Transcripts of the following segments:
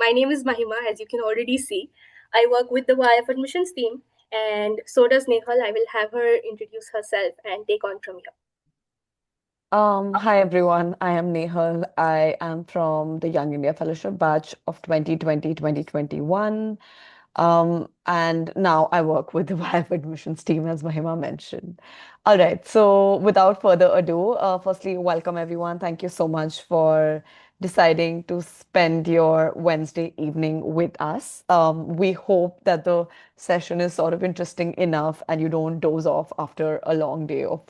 my name is Mahima, as you can already see. I work with the YIF admissions team, and so does Nehal. I will have her introduce herself and take on from here. Hi everyone, I am Nehal. I am from the Young India Fellowship batch of 2020-2021. And now I work with the YF admissions team, as Mahima mentioned. All right, so without further ado, firstly, welcome everyone. Thank you so much for deciding to spend your Wednesday evening with us. We hope that the session is sort of interesting enough and you don't doze off after a long day of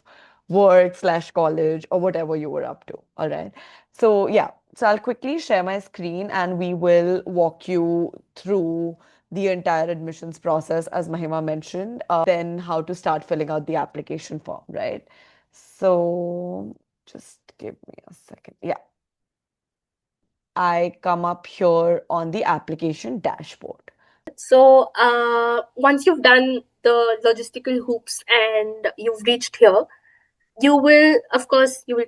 work/college or whatever you were up to. All right. So yeah, so I'll quickly share my screen and we will walk you through the entire admissions process, as Mahima mentioned, then how to start filling out the application form, right? So just give me a second. Yeah. I come up here on the application dashboard. So once you've done the logistical hoops and you've reached here, you will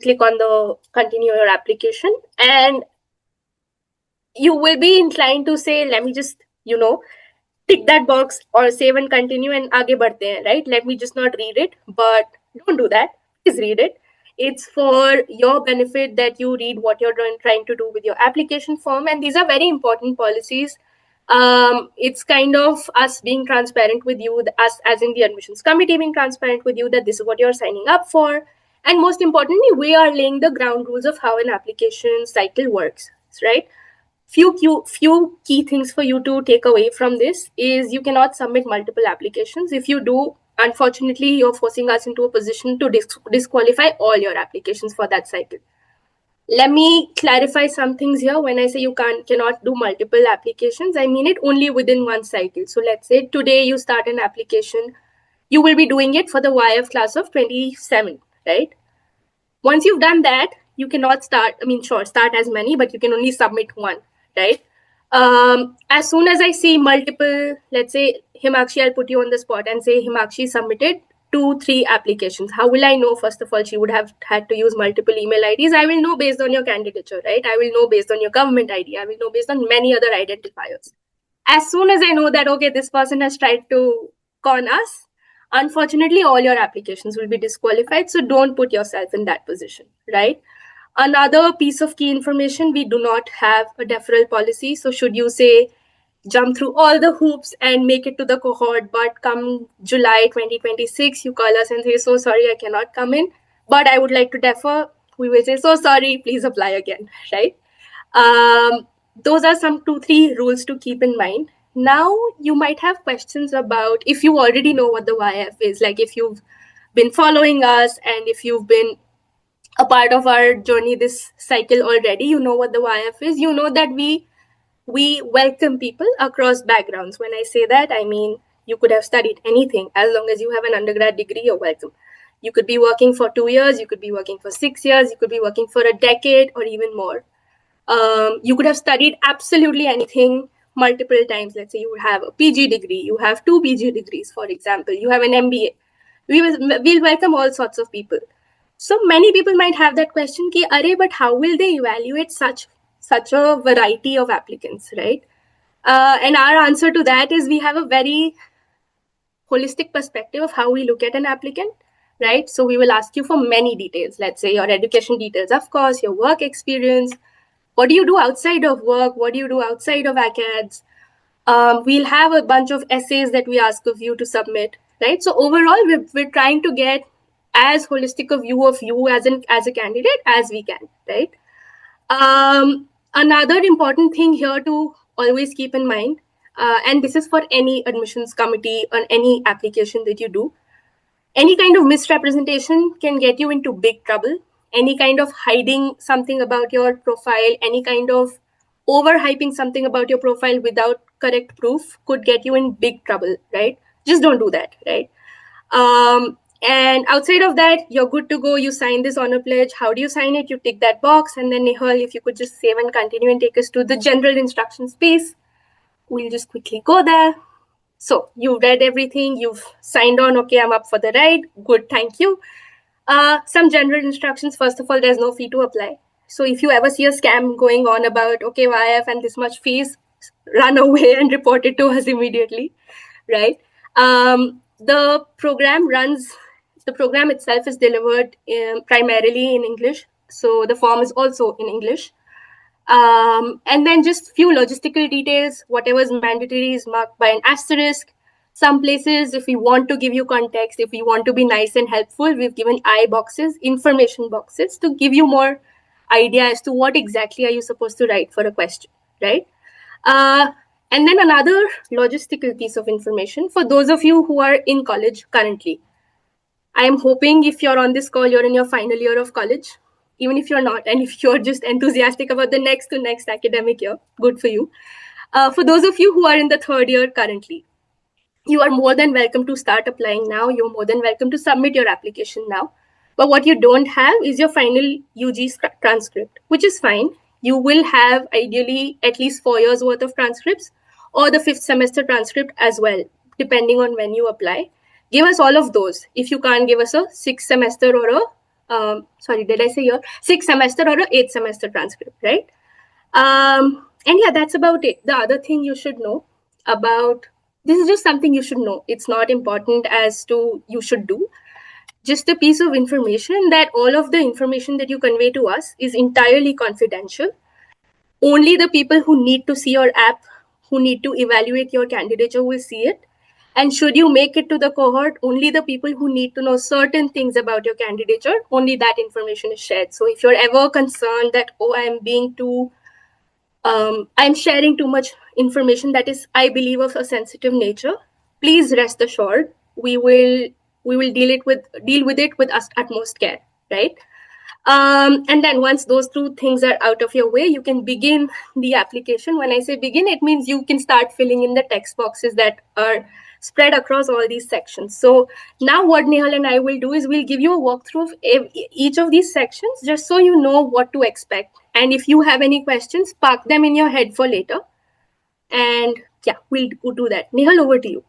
click on the continue your application, and you will be inclined to say, let me just, tick that box or save and continue and aage badhte hain, right? Let me just not read it, but don't do that. Please read it. It's for your benefit that you read what you're trying to do with your application form, and these are very important policies. It's kind of us being transparent with you, us as in the admissions committee being transparent with you that this is what you're signing up for. And most importantly, we are laying the ground rules of how an application cycle works, right? Few key things for you to take away from this is you cannot submit multiple applications. If you do, unfortunately, you're forcing us into a position to disqualify all your applications for that cycle. Let me clarify some things here. When I say you cannot do multiple applications, I mean it only within one cycle. So let's say today you start an application, you will be doing it for the YF class of 27, right? Once you've done that, you cannot start as many, but you can only submit one, right? As soon as I see multiple, let's say Himakshi, I'll put you on the spot and say Himakshi submitted 2-3 applications. How will I know? First of all, she would have had to use multiple email IDs. I will know based on your candidature, right? I will know based on your government ID. I will know based on many other identifiers. As soon as I know that, okay, this person has tried to con us, unfortunately, all your applications will be disqualified. So don't put yourself in that position, right? Another piece of key information, we do not have a deferral policy. So should you say, jump through all the hoops and make it to the cohort, but come July 2026, you call us and say, so sorry, I cannot come in, but I would like to defer. We will say, so sorry, please apply again, right? Those are some 2-3 rules to keep in mind. Now, you might have questions about if you already know what the YF is, like if you've been following us and if you've been a part of our journey this cycle already, you know what the YF is. You know that we welcome people across backgrounds. When I say that, I mean you could have studied anything. As long as you have an undergrad degree, you're welcome. You could be working for 2 years, you could be working for 6 years, you could be working for a decade or even more. You could have studied absolutely anything multiple times. Let's say you have a PG degree, you have 2 PG degrees, for example, you have an MBA. We'll welcome all sorts of people. So many people might have that question, ki, Arey, but how will they evaluate such a variety of applicants, right? And our answer to that is we have a very holistic perspective of how we look at an applicant, right? So we will ask you for many details. Let's say your education details, of course, your work experience, what do you do outside of work? What do you do outside of ACADS? We'll have a bunch of essays that we ask of you to submit, right? So overall, we're trying to get as holistic a view of you as a candidate as we can, right? Another important thing here to always keep in mind, and this is for any admissions committee or any application that you do, any kind of misrepresentation can get you into big trouble. Any kind of hiding something about your profile, any kind of overhyping something about your profile without correct proof could get you in big trouble, right? Just don't do that, right? And outside of that, you're good to go. You sign this honor pledge. How do you sign it? You tick that box, and then Nihal, if you could just save and continue and take us to the general instruction space, we'll just quickly go there. So you've read everything, you've signed on, okay, I'm up for the ride, good, thank you. Some general instructions. First of all, there's no fee to apply. So if you ever see a scam going on about, okay, YF and this much fees, run away and report it to us immediately, right? The program itself is delivered primarily in English, so the form is also in English. And then just few logistical details. Whatever is mandatory is marked by an asterisk. Some places, if we want to give you context, if we want to be nice and helpful, we've given I boxes, information boxes, to give you more idea as to what exactly are you supposed to write for a question, right? Uh, and then another logistical piece of information for those of you who are in college currently. I am hoping if you're on this call, you're in your final year of college. Even if you're not, and if you're just enthusiastic about the next to next academic year, good for you. For those of you who are in the third year currently, you are more than welcome to start applying now. You're more than welcome to submit your application now. But what you don't have is your final UG transcript, which is fine. You will have ideally at least 4 years worth of transcripts or the fifth semester transcript as well, depending on when you apply. Give us all of those. If you can't give us a sixth semester or sorry, did I say year? Sixth semester or a eighth semester transcript, right? And yeah, that's about it. The other thing you should know about this is just something you should know. It's not important as to you should do. Just a piece of information that all of the information that you convey to us is entirely confidential. Only the people who need to see your app, who need to evaluate your candidature, will see it. And should you make it to the cohort, only the people who need to know certain things about your candidature, only that information is shared. So if you're ever concerned that, oh, I'm sharing too much information that is, I believe, of a sensitive nature, please rest assured we will deal with it with utmost care, right? And then once those two things are out of your way, you can begin the application. When I say begin, it means you can start filling in the text boxes that are spread across all these sections. So now what Nehal and I will do is we'll give you a walkthrough of each of these sections just so you know what to expect. And if you have any questions, park them in your head for later. And yeah, we'll do that. Nehal, over to you.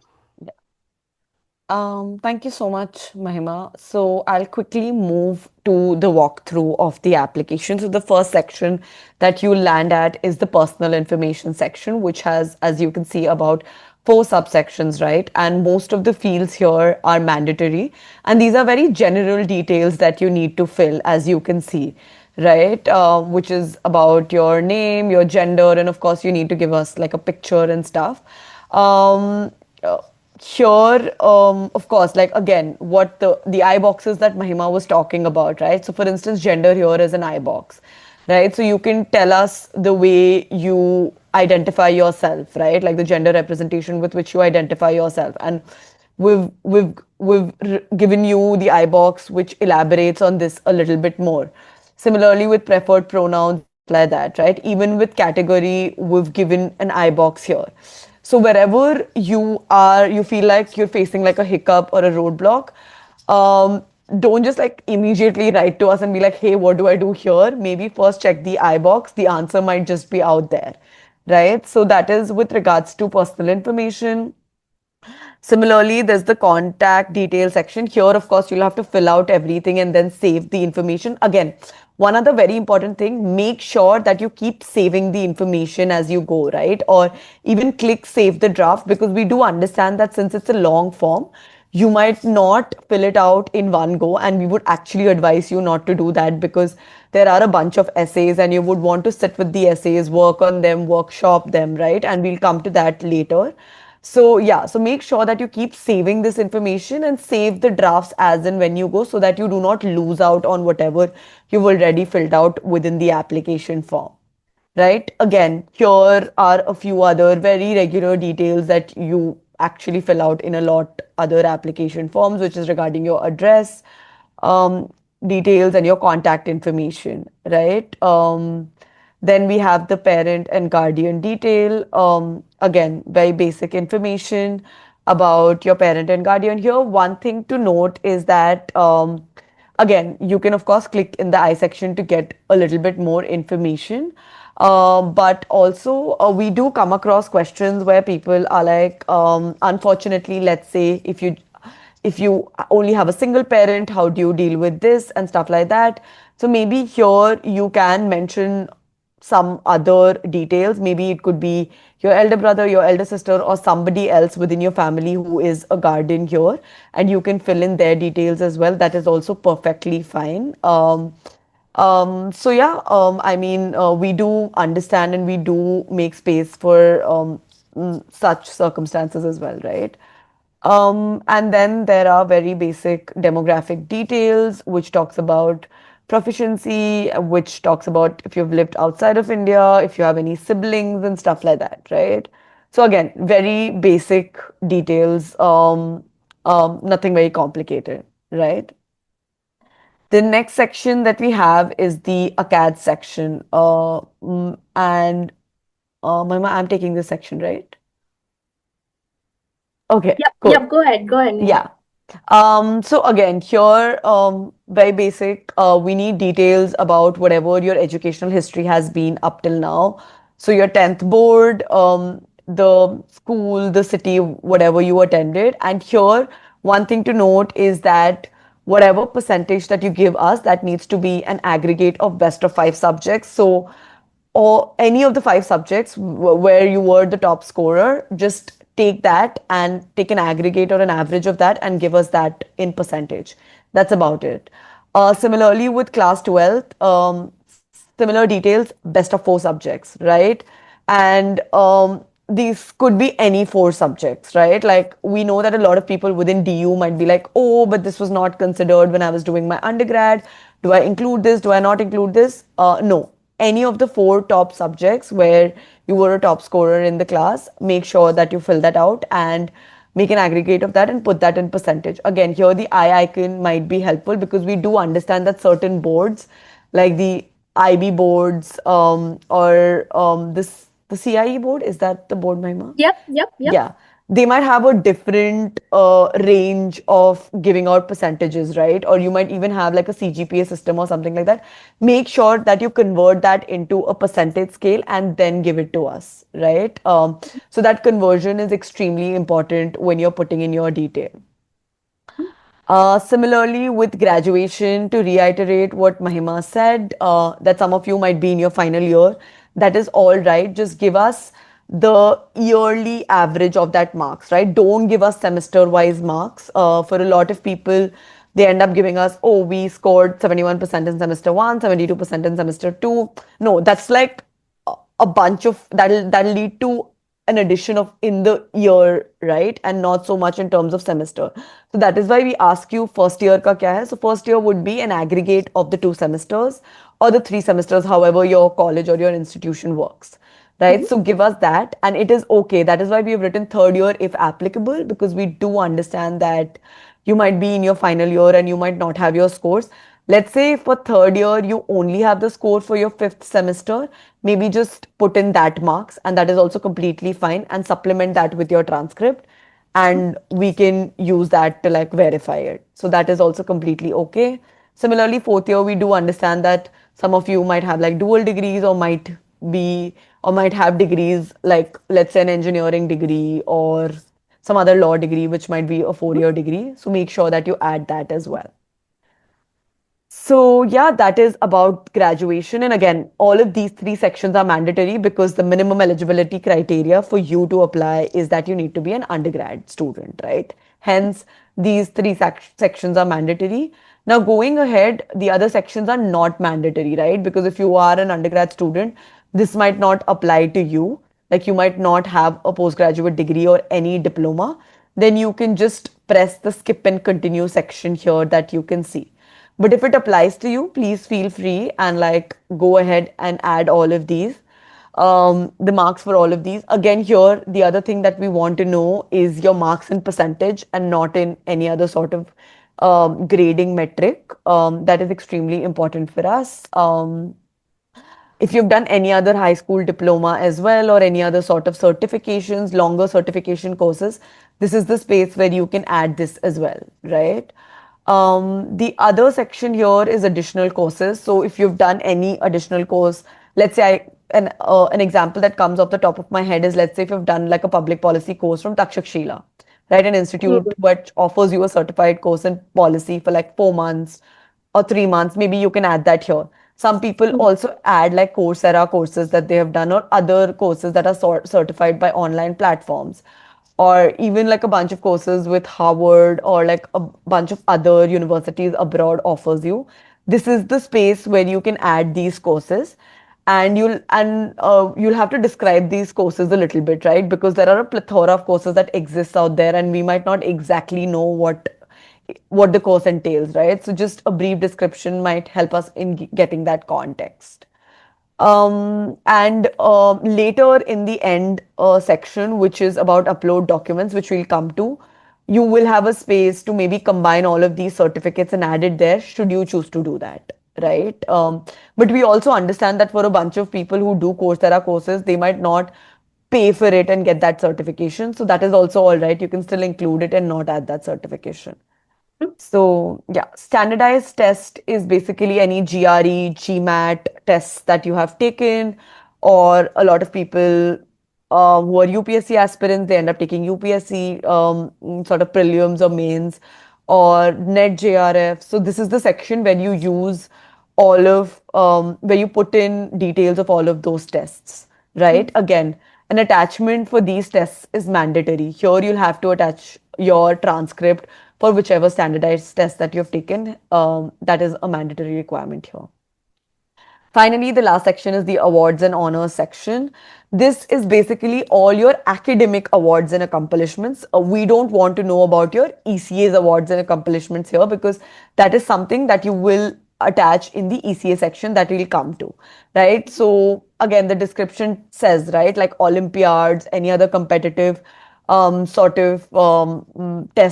Thank you so much, Mahima. So I'll quickly move to the walkthrough of the application. So the first section that you land at is the personal information section, which has, as you can see, about 4 subsections, right? And most of the fields here are mandatory. And these are very general details that you need to fill, as you can see, right? Which is about your name, your gender, and of course, you need to give us like a picture and stuff. Um, uh, Here, of course, like again, what the I boxes that Mahima was talking about, right? So, for instance, gender here is an I box, right? So you can tell us the way you identify yourself, right? Like the gender representation with which you identify yourself, and we've given you the I box which elaborates on this a little bit more. Similarly, with preferred pronouns and stuff like that, right? Even with category, we've given an I box here. So wherever you are, you feel like you're facing like a hiccup or a roadblock, don't just like immediately write to us and be like, hey, what do I do here? Maybe first check the I box. The answer might just be out there, right? So that is with regards to personal information. Similarly, there's the contact detail section. Here, of course, you'll have to fill out everything and then save the information. Again, one other very important thing, make sure that you keep saving the information as you go, right? Or even click save the draft, because we do understand that since it's a long form, you might not fill it out in one go, and we would actually advise you not to do that because there are a bunch of essays and you would want to sit with the essays, work on them, workshop them, right? And we'll come to that later. So yeah, so make sure that you keep saving this information and save the drafts as and when you go, so that you do not lose out on whatever you've already filled out within the application form, right? Again, here are a few other very regular details that you actually fill out in a lot other application forms, which is regarding your address, um, details and your contact information, right? Then we have the parent and guardian detail. Again, very basic information about your parent and guardian. Here, one thing to note is that again, you can of course click in the I section to get a little bit more information. But also, we do come across questions where people are like, unfortunately, let's say if you only have a single parent, how do you deal with this and stuff like that? So maybe here you can mention some other details. Maybe it could be your elder brother, your elder sister, or somebody else within your family who is a guardian here, and you can fill in their details as well. That is also perfectly fine. So yeah, I mean, we do understand and we do make space for such circumstances as well, right? And then there are very basic demographic details, which talks about proficiency, which talks about if you've lived outside of India, if you have any siblings and stuff like that, right? So again, very basic details, nothing very complicated, right? The next section that we have is the ACAD section. And Mahima, I'm taking this section, right? Okay, Yep, cool. yep, go ahead, Neha. Yeah. So again, here, very basic, we need details about whatever your educational history has been up till now. So your 10th board, the school, the city, whatever you attended. And here, one thing to note is that whatever percentage that you give us, that needs to be an aggregate of best of five subjects. So or any of the five subjects where you were the top scorer, just take that and take an aggregate or an average of that and give us that in percentage. That's about it. Similarly, with class 12th, similar details, best of four subjects, right? And these could be any four subjects, right? Like we know that a lot of people within DU might be like, oh, but this was not considered when I was doing my undergrad. Do I include this? Do I not include this? No, any of the four top subjects where you were a top scorer in the class, make sure that you fill that out and make an aggregate of that and put that in percentage. Again, here the I icon might be helpful because we do understand that certain boards, like the IB boards, or this the CIE board, is that the board, Mahima? Yep. Yeah, they might have a different range of giving out percentages, right? Or you might even have like a CGPA system or something like that. Make sure that you convert that into a percentage scale and then give it to us, right? So that conversion is extremely important when you're putting in your detail. Similarly, with graduation, to reiterate what Mahima said, that some of you might be in your final year, that is all right. Just give us the yearly average of that marks, right? Don't give us semester-wise marks. For a lot of people, they end up giving us, oh, we scored 71% in semester one, 72% in semester two. No, that's like a bunch of that'll lead to an addition of in the year, right? And not so much in terms of semester. So that is why we ask you first year ka kya hai. So first year would be an aggregate of the two semesters or the three semesters, however your college or your institution works. Right? So give us that, and it is okay. That is why we have written third year if applicable, because we do understand that you might be in your final year and you might not have your scores. Let's say for third year, you only have the score for your fifth semester. Maybe just put in that marks, and that is also completely fine, and supplement that with your transcript, and we can use that to like verify it. So that is also completely okay. Similarly, fourth year, we do understand that some of you might have like dual degrees or be might have degrees like, let's say, an engineering degree or some other law degree, which might be a 4 year degree. So make sure that you add that as well. So, yeah, that is about graduation. And again, all of these three sections are mandatory because the minimum eligibility criteria for you to apply is that you need to be an undergrad student, right? Hence, these three sections are mandatory. Now, going ahead, the other sections are not mandatory, right? Because if you are an undergrad student, this might not apply to you. Like, you might not have a postgraduate degree or any diploma. Then you can just press the skip and continue section here that you can see. But if it applies to you, please feel free and like go ahead and add all of these, the marks for all of these. Again, here, the other thing that we want to know is your marks in percentage and not in any other sort of grading metric. That is extremely important for us. If you've done any other high school diploma as well or any other sort of certifications, longer certification courses, this is the space where you can add this as well, right? The other section here is additional courses. So if you've done any additional course, let's say an example that comes off the top of my head is, let's say if you've done like a public policy course from Takshakshila, right? An institute which offers you a certified course in policy for like 4 months or 3 months, maybe you can add that here. Some people also add like Coursera courses that they have done or other courses that are certified by online platforms, or even like a bunch of courses with Harvard or like a bunch of other universities abroad offers you. This is the space where you can add these courses, and you'll have to describe these courses a little bit, right? Because there are a plethora of courses that exists out there, and we might not exactly know what the course entails, right? So just a brief description might help us in getting that context. And later in the end section, which is about upload documents, which we'll come to, you will have a space to maybe combine all of these certificates and add it there, should you choose to do that, right? But we also understand that for a bunch of people who do Coursera courses, they might not pay for it and get that certification. So that is also all right. You can still include it and not add that certification. So, yeah, standardized test is basically any GRE, GMAT tests that you have taken, or a lot of people who are UPSC aspirants, they end up taking UPSC sort of prelims or mains, or NET JRF. So, this is the section where you use where you put in details of all of those tests, right? Again, an attachment for these tests is mandatory. Here, you'll have to attach your transcript for whichever standardized test that you've taken. That is a mandatory requirement here. Finally, the last section is the awards and honors section. This is basically all your academic awards and accomplishments. We don't want to know about your ECA's awards and accomplishments here, because that is something that you will attach in the ECA section that we'll come to, right? So again, the description says, right, like Olympiads, any other competitive tests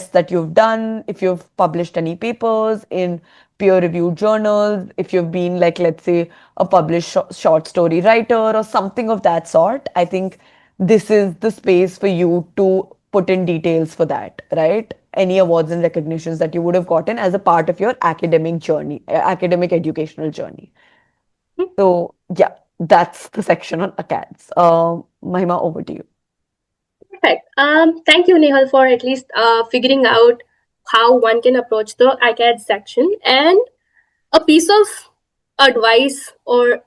that you've done, if you've published any papers in peer-reviewed journals, if you've been like, let's say, a published short story writer or something of that sort. I think this is the space for you to put in details for that, right? Any awards and recognitions that you would have gotten as a part of your academic journey, academic educational journey. So yeah, that's the section on ACADS. Mahima, over to you. Perfect. Thank you, Nehal, for at least figuring out how one can approach the ICAD section. And a piece of advice, or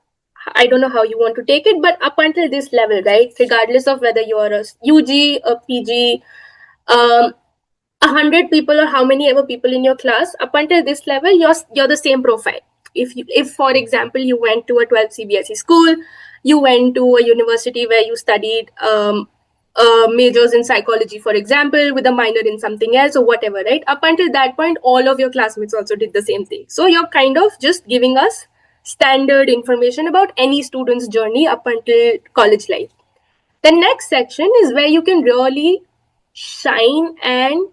I don't know how you want to take it, but up until this level, right, regardless of whether you're a UG, a PG, 100 people or how many ever people in your class, up until this level, you're the same profile. If for example you went to a 12 CBSE school, you went to a university where you studied majors in psychology, for example, with a minor in something else or whatever, right? Up until that point, all of your classmates also did the same thing. So you're kind of just giving us standard information about any student's journey up until college life. The next section is where you can really shine and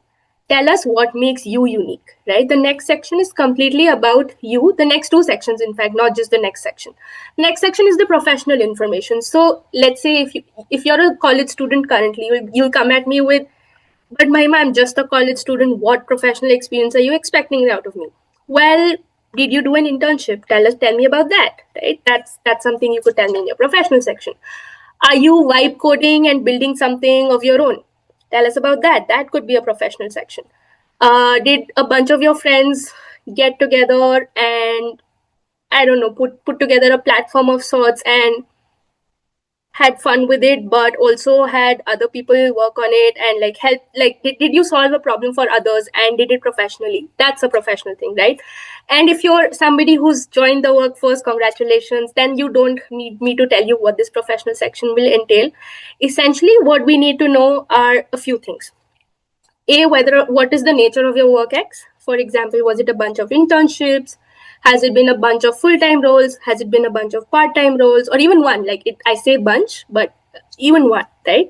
tell us what makes you unique, right? The next section is completely about you. The next two sections, in fact, not just the next section. Next section is the professional information. So let's say if you're a college student currently, you'll come at me with, but Mahima, I'm just a college student. What professional experience are you expecting out of me? Well, did you do an internship? Tell me about that, right? That's something you could tell me in your professional section. Are you vibe coding and building something of your own? Tell us about that. That could be a professional section. Did a bunch of your friends get together and, I don't know, put together a platform of sorts and had fun with it, but also had other people work on it and like help, like did you solve a problem for others and did it professionally? That's a professional thing, right? And if you're somebody who's joined the workforce, congratulations, then you don't need me to tell you what this professional section will entail. Essentially, what we need to know are a few things. What is the nature of your work ex? For example, was it a bunch of internships? Has it been a bunch of full-time roles? Has it been a bunch of part-time roles, or even one? I say bunch, but even one, right?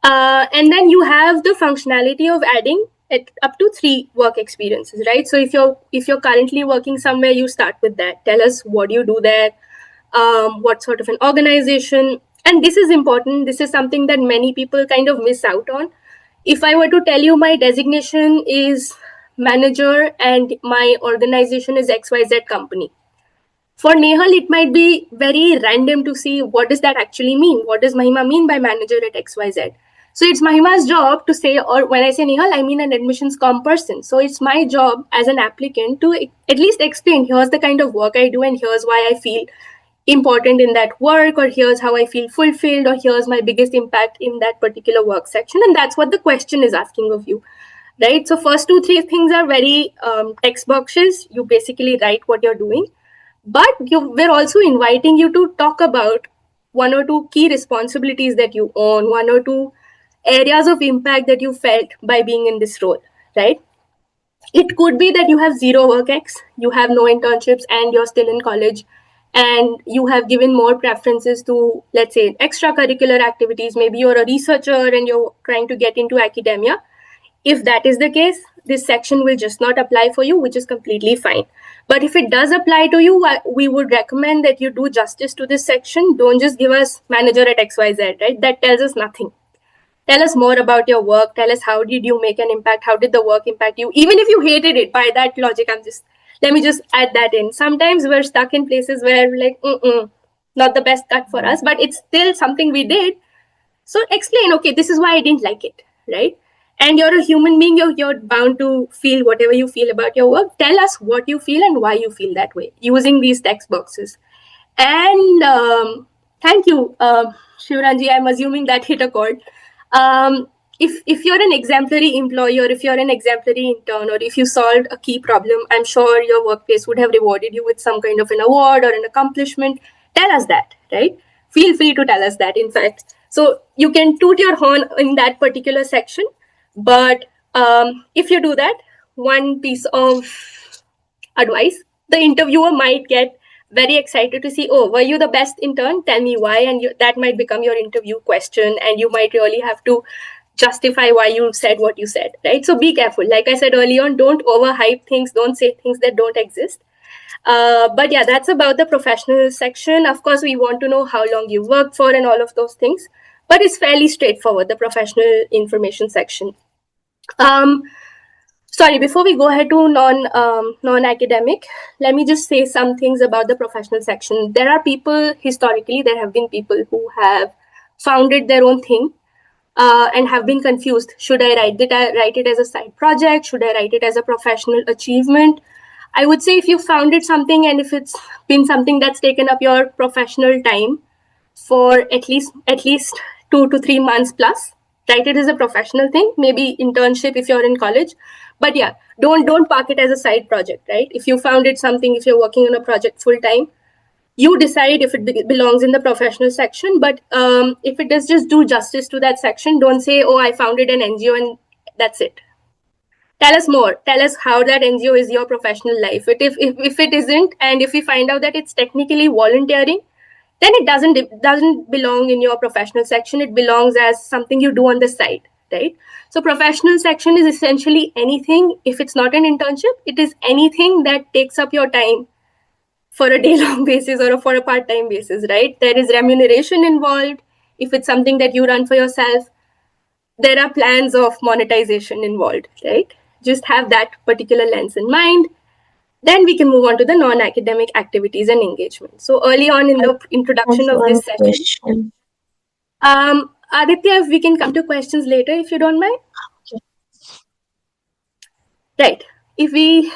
And then you have the functionality of adding it up to 3 work experiences, right? So if you're currently working somewhere, you start with that. Tell us what you do there, what sort of an organization. And this is important. This is something that many people kind of miss out on. If I were to tell you my designation is manager and my organization is XYZ company, for Nehal, it might be very random to see what does that actually mean. What does Mahima mean by manager at XYZ? So it's Mahima's job to say, or when I say Nihal, I mean an admissions com person. So it's my job as an applicant to at least explain, here's the kind of work I do and here's why I feel important in that work, or here's how I feel fulfilled, or here's my biggest impact in that particular work section. And that's what the question is asking of you, right? So first two, three things are very text boxes. You basically write what you're doing, but we're also inviting you to talk about one or two key responsibilities that you own, one or two areas of impact that you felt by being in this role, right? It could be that you have zero work ex, you have no internships, and you're still in college, and you have given more preferences to, let's say, extracurricular activities. Maybe you're a researcher and you're trying to get into academia. If that is the case, this section will just not apply for you, which is completely fine. But if it does apply to you, we would recommend that you do justice to this section. Don't just give us manager at XYZ, right? That tells us nothing. Tell us more about your work. Tell us, how did you make an impact? How did the work impact you? Even if you hated it, by that logic, let me just add that in. Sometimes we're stuck in places where we're like, not the best cut for us, but it's still something we did. So explain, okay, this is why I didn't like it, right? And you're a human being, you're bound to feel whatever you feel about your work. Tell us what you feel and why you feel that way using these text boxes. And thank you, Shivranji. I'm assuming that hit a chord. If you're an exemplary employee, or if you're an exemplary intern, or if you solved a key problem, I'm sure your workplace would have rewarded you with some kind of an award or an accomplishment. Tell us that, right? Feel free to tell us that, in fact. So you can toot your horn in that particular section. But if you do that, one piece of advice, the interviewer might get very excited to see, oh, were you the best intern? Tell me why. And that might become your interview question, and you might really have to justify why you said what you said, right? So be careful. Like I said early on, don't overhype things, don't say things that don't exist. But yeah, that's about the professional section. Of course, we want to know how long you worked for and all of those things, but it's fairly straightforward, the professional information section. Sorry, before we go ahead to non-academic, let me just say some things about the professional section. There are people, historically, there have been people who have founded their own thing and have been confused. Should I write it as a side project? Should I write it as a professional achievement? I would say if you founded something and if it's been something that's taken up your professional time for at least 2 to 3 months plus, write it as a professional thing, maybe internship if you're in college. But yeah, don't park it as a side project, right? If you founded something, if you're working on a project full time, you decide if it belongs in the professional section. But if it does, just do justice to that section. Don't say, oh, I founded an NGO and that's it. Tell us more. Tell us how that NGO is your professional life. If it isn't, and if we find out that it's technically volunteering, then it doesn't belong in your professional section. It belongs as something you do on the side, right? So professional section is essentially anything. If it's not an internship, it is anything that takes up your time for a day-long basis or for a part-time basis, right? There is remuneration involved. If it's something that you run for yourself, there are plans of monetization involved, right? Just have that particular lens in mind. Then we can move on to the non-academic activities and engagement. So early on in the introduction of this session, question. Aditya, if we can come to questions later, if you don't mind. Right. If we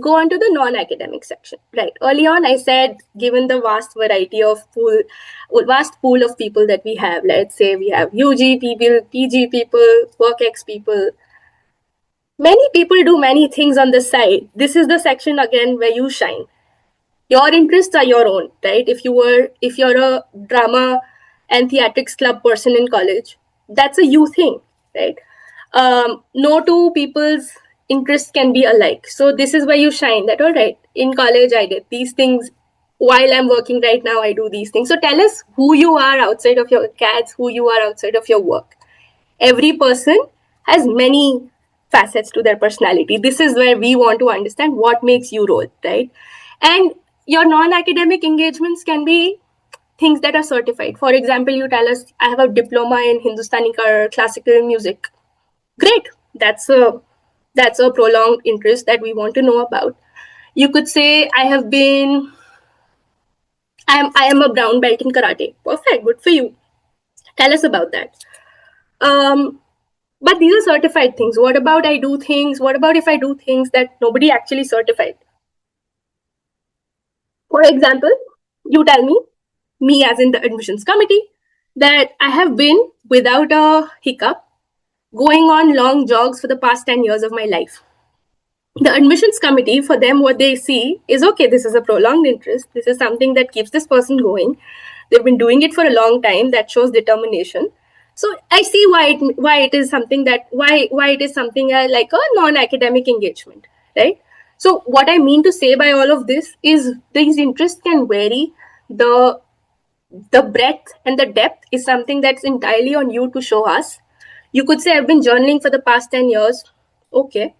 go on to the non-academic section, right? Early on, I said, given the vast pool of people that we have, let's say we have UG people, PG people, work ex people. Many people do many things on the side. This is the section again where you shine. Your interests are your own, right? If you're a drama and theatrics club person in college, that's a you thing, right? No two people's interests can be alike. So this is where you shine, that all right, in college I did these things, while I'm working right now I do these things. So tell us who you are outside of your CADs, who you are outside of your work. Every person has many facets to their personality. This is where we want to understand what makes you roll, right? And your non-academic engagements can be things that are certified. For example, you tell us, I have a diploma in Hindustani classical music. Great. That's a prolonged interest that we want to know about. You could say, I am a brown belt in karate. Perfect. Good for you. Tell us about that. But these are certified things. What about I do things? What about if I do things that nobody actually certified? For example, you tell me as in the admissions committee, that I have been without a hiccup going on long jogs for the past 10 years of my life. The admissions committee, for them, what they see is, okay, this is a prolonged interest. This is something that keeps this person going. They've been doing it for a long time. That shows determination. So I see why it is something that why it is something like a non-academic engagement, right? So what I mean to say by all of this is these interests can vary. The breadth and the depth is something that's entirely on you to show us. You could say, I've been journaling for the past 10 years. Okay,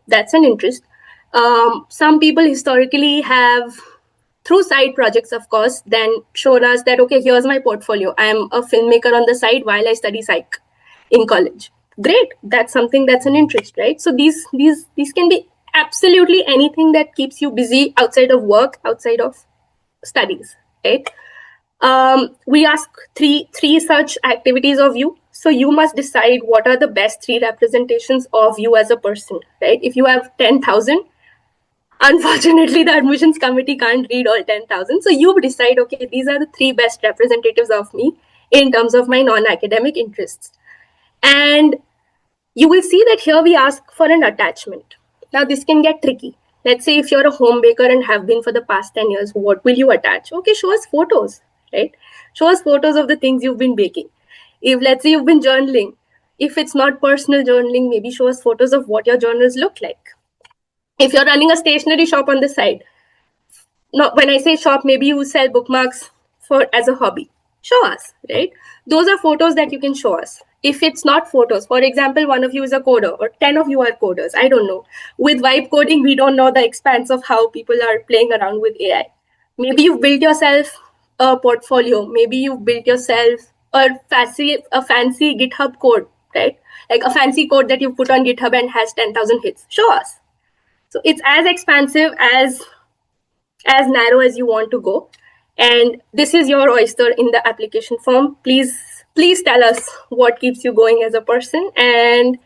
that's an interest. Some people historically have, through side projects, of course, then shown us that, okay, here's my portfolio. I'm a filmmaker on the side while I study psych in college. Great, that's something that's an interest, right? So these can be absolutely anything that keeps you busy outside of work, outside of studies, right? We ask three such activities of you. So you must decide what are the best three representations of you as a person, right? If you have 10,000, unfortunately, the admissions committee can't read all 10,000. So you decide, okay, these are the three best representatives of me in terms of my non-academic interests. And you will see that here we ask for an attachment. Now, this can get tricky. Let's say if you're a home baker and have been for the past 10 years, what will you attach? Okay, show us photos, right? Show us photos of the things you've been baking. If, let's say, you've been journaling, if it's not personal journaling, maybe show us photos of what your journals look like. If you're running a stationery shop on the side, not when I say shop, maybe you sell bookmarks for as a hobby. Show us, right? Those are photos that you can show us. If it's not photos, for example, one of you is a coder or 10 of you are coders, I don't know. With vibe coding, we don't know the expanse of how people are playing around with AI. Maybe you've built yourself a portfolio. Maybe you've built yourself a fancy GitHub code, right? Like a fancy code that you put on GitHub and has 10,000 hits. Show us. So it's as expansive as narrow as you want to go, and this is your oyster in the application form. Please tell us what keeps you going as a person, and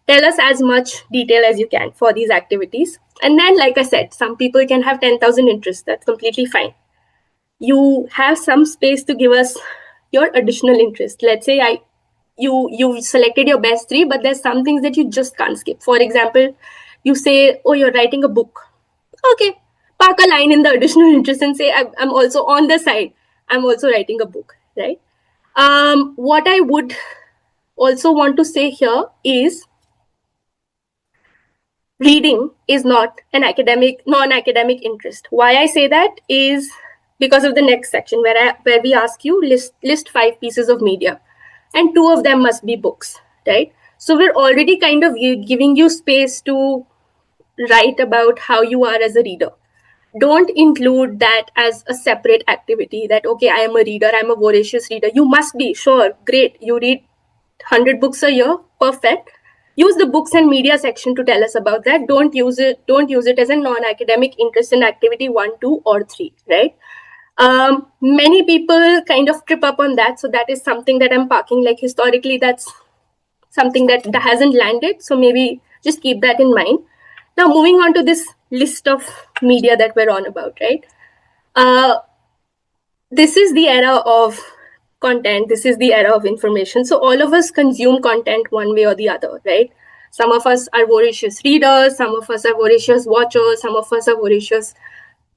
tell us as much detail as you can for these activities. And then, like I said, some people can have 10,000 interests. That's completely fine. You have some space to give us your additional interest. Let's say you selected your best three, but there's some things that you just can't skip. For example, you say, oh, you're writing a book. Okay, park a line in the additional interest and say, I'm also on the side, I'm also writing a book, right? What I would also want to say here is reading is not an non-academic interest. Why I say that is because of the next section where we ask you list 5 pieces of media, and 2 of them must be books, right? So we're already kind of giving you space to write about how you are as a reader. Don't include that as a separate activity that, okay, I am a reader, I'm a voracious reader. You must be, sure, great, you read 100 books a year, perfect. Use the books and media section to tell us about that. Don't use it as a non-academic interest in activity 1, 2, or 3, right? Many people kind of trip up on that, so that is something that I'm parking. Like historically, that's something that hasn't landed, so maybe just keep that in mind. Now, moving on to this list of media that we're on about, right? This is the era of content. This is the era of information. So all of us consume content one way or the other, right? Some of us are voracious readers. Some of us are voracious watchers. Some of us are voracious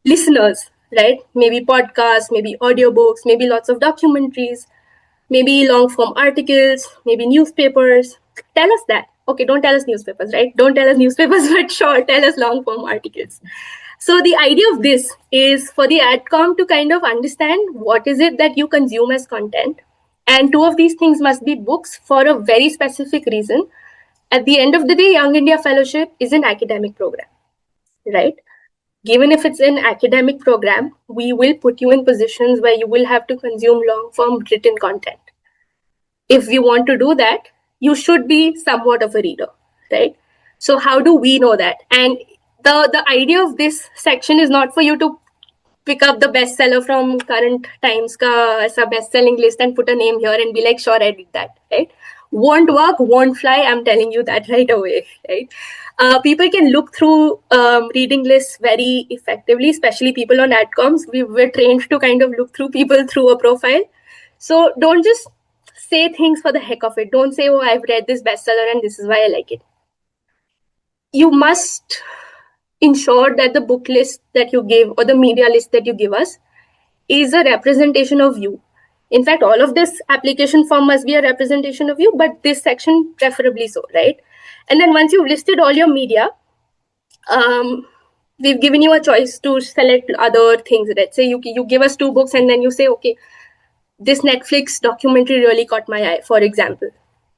listeners, right? Maybe podcasts, maybe audiobooks, maybe lots of documentaries, maybe long form articles, maybe newspapers. Tell us that. Okay, don't tell us newspapers, right? Don't tell us newspapers, but sure, tell us long form articles. So the idea of this is for the AdCom to kind of understand what is it that you consume as content. And 2 of these things must be books for a very specific reason. At the end of the day, Young India Fellowship is an academic program, right? Given if it's an academic program, we will put you in positions where you will have to consume long form written content. If you want to do that, you should be somewhat of a reader, right? So how do we know that? And the idea of this section is not for you to pick up the bestseller from current times ka as a best-selling list and put a name here and be like, sure, I did that, right? won't work, won't fly. I'm telling you that right away, right? People can look through reading lists very effectively, especially people on adcoms. We're trained to kind of look through people through a profile. So don't just say things for the heck of it. Don't say, oh, I've read this bestseller and this is why I like it. You must ensure that the book list that you give or the media list that you give us is a representation of you. In fact, all of this application form must be a representation of you, but this section preferably so, right? And then once you've listed all your media, um, we've given you a choice to select other things. Let's say you give us two books and then you say, okay, this Netflix documentary really caught my eye, for example.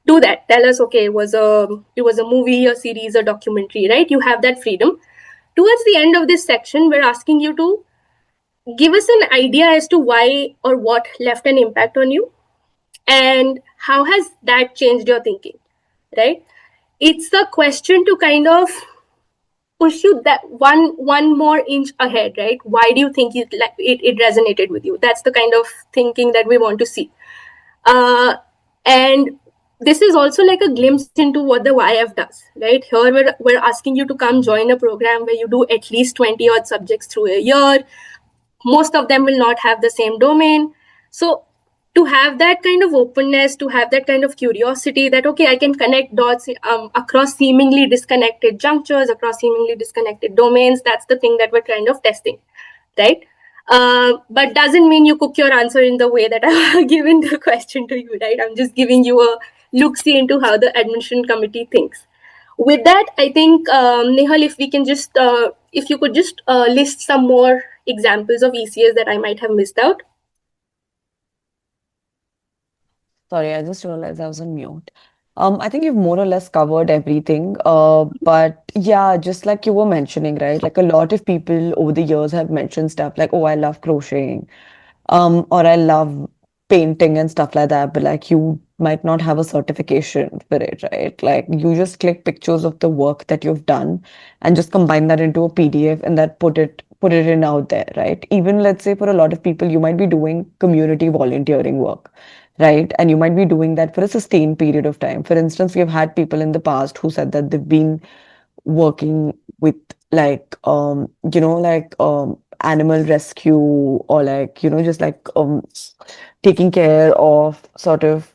Do that. Tell us, okay, it was a movie, a series, a documentary, right? You have that freedom. Towards the end of this section, we're asking you to give us an idea as to why or what left an impact on you and how has that changed your thinking, right? It's a question to kind of push you that one more inch ahead, right? Why do you think it resonated with you? That's the kind of thinking that we want to see. And this is also like a glimpse into what the YF does, right? Here we're asking you to come join a program where you do at least 20 odd subjects through a year. Most of them will not have the same domain. So to have that kind of openness, to have that kind of curiosity that, okay, I can connect dots across seemingly disconnected junctures, across seemingly disconnected domains, that's the thing that we're kind of testing, right? But doesn't mean you cook your answer in the way that I've given the question to you, right? I'm just giving you a look-see into how the admission committee thinks. With that, I think, Nehal, if you could just list some more examples of ECS that I might have missed out. Sorry, I just realized I was on mute. I think you've more or less covered everything. But yeah, just like you were mentioning, right? Like a lot of people over the years have mentioned stuff like, oh, I love crocheting, or I love painting and stuff like that. But like you might not have a certification for it, right? Like you just click pictures of the work that you've done and just combine that into a PDF and that put it in out there, right? Even let's say for a lot of people, you might be doing community volunteering work, right? And you might be doing that for a sustained period of time. For instance, we have had people in the past who said that they've been working with like animal rescue or like just like taking care of sort of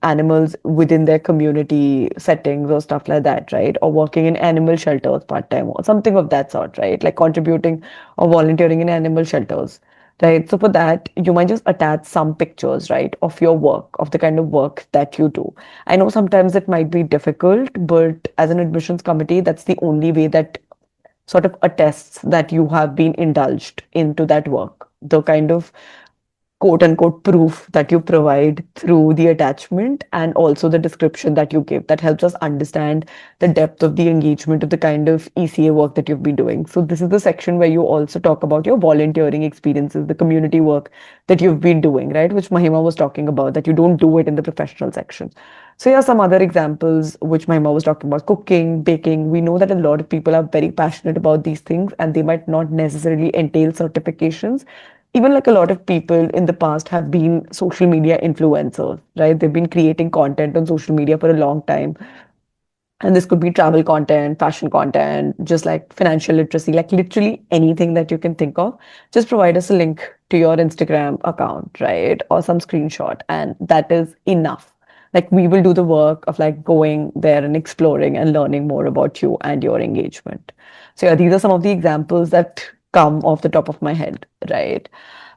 animals within their community settings or stuff like that, right? Or working in animal shelters part-time or something of that sort, right? Like contributing or volunteering in animal shelters. Right. So for that, you might just attach some pictures, right, of your work, of the kind of work that you do. I know sometimes it might be difficult, but as an admissions committee, that's the only way that sort of attests that you have been indulged into that work. The kind of quote unquote proof that you provide through the attachment and also the description that you give that helps us understand the depth of the engagement of the kind of ECA work that you've been doing. So this is the section where you also talk about your volunteering experiences, the community work that you've been doing, right? Which Mahima was talking about, that you don't do it in the professional section. So yeah, some other examples which Mahima was talking about, cooking, baking. We know that a lot of people are very passionate about these things and they might not necessarily entail certifications. Even like a lot of people in the past have been social media influencers, right? They've been creating content on social media for a long time. And this could be travel content, fashion content, just like financial literacy, like literally anything that you can think of. Just provide us a link to your Instagram account, right? Or some screenshot, and that is enough. Like we will do the work of like going there and exploring and learning more about you and your engagement. So yeah, these are some of the examples that come off the top of my head, right?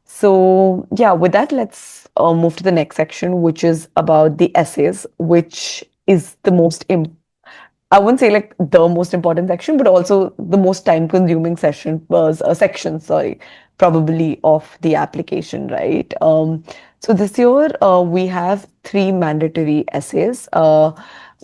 So yeah, with that, let's move to the next section, which is about the essays, which is the most I wouldn't say like the most important section, but also the most time-consuming session was a section, sorry, probably of the application, right? So this year we have three mandatory essays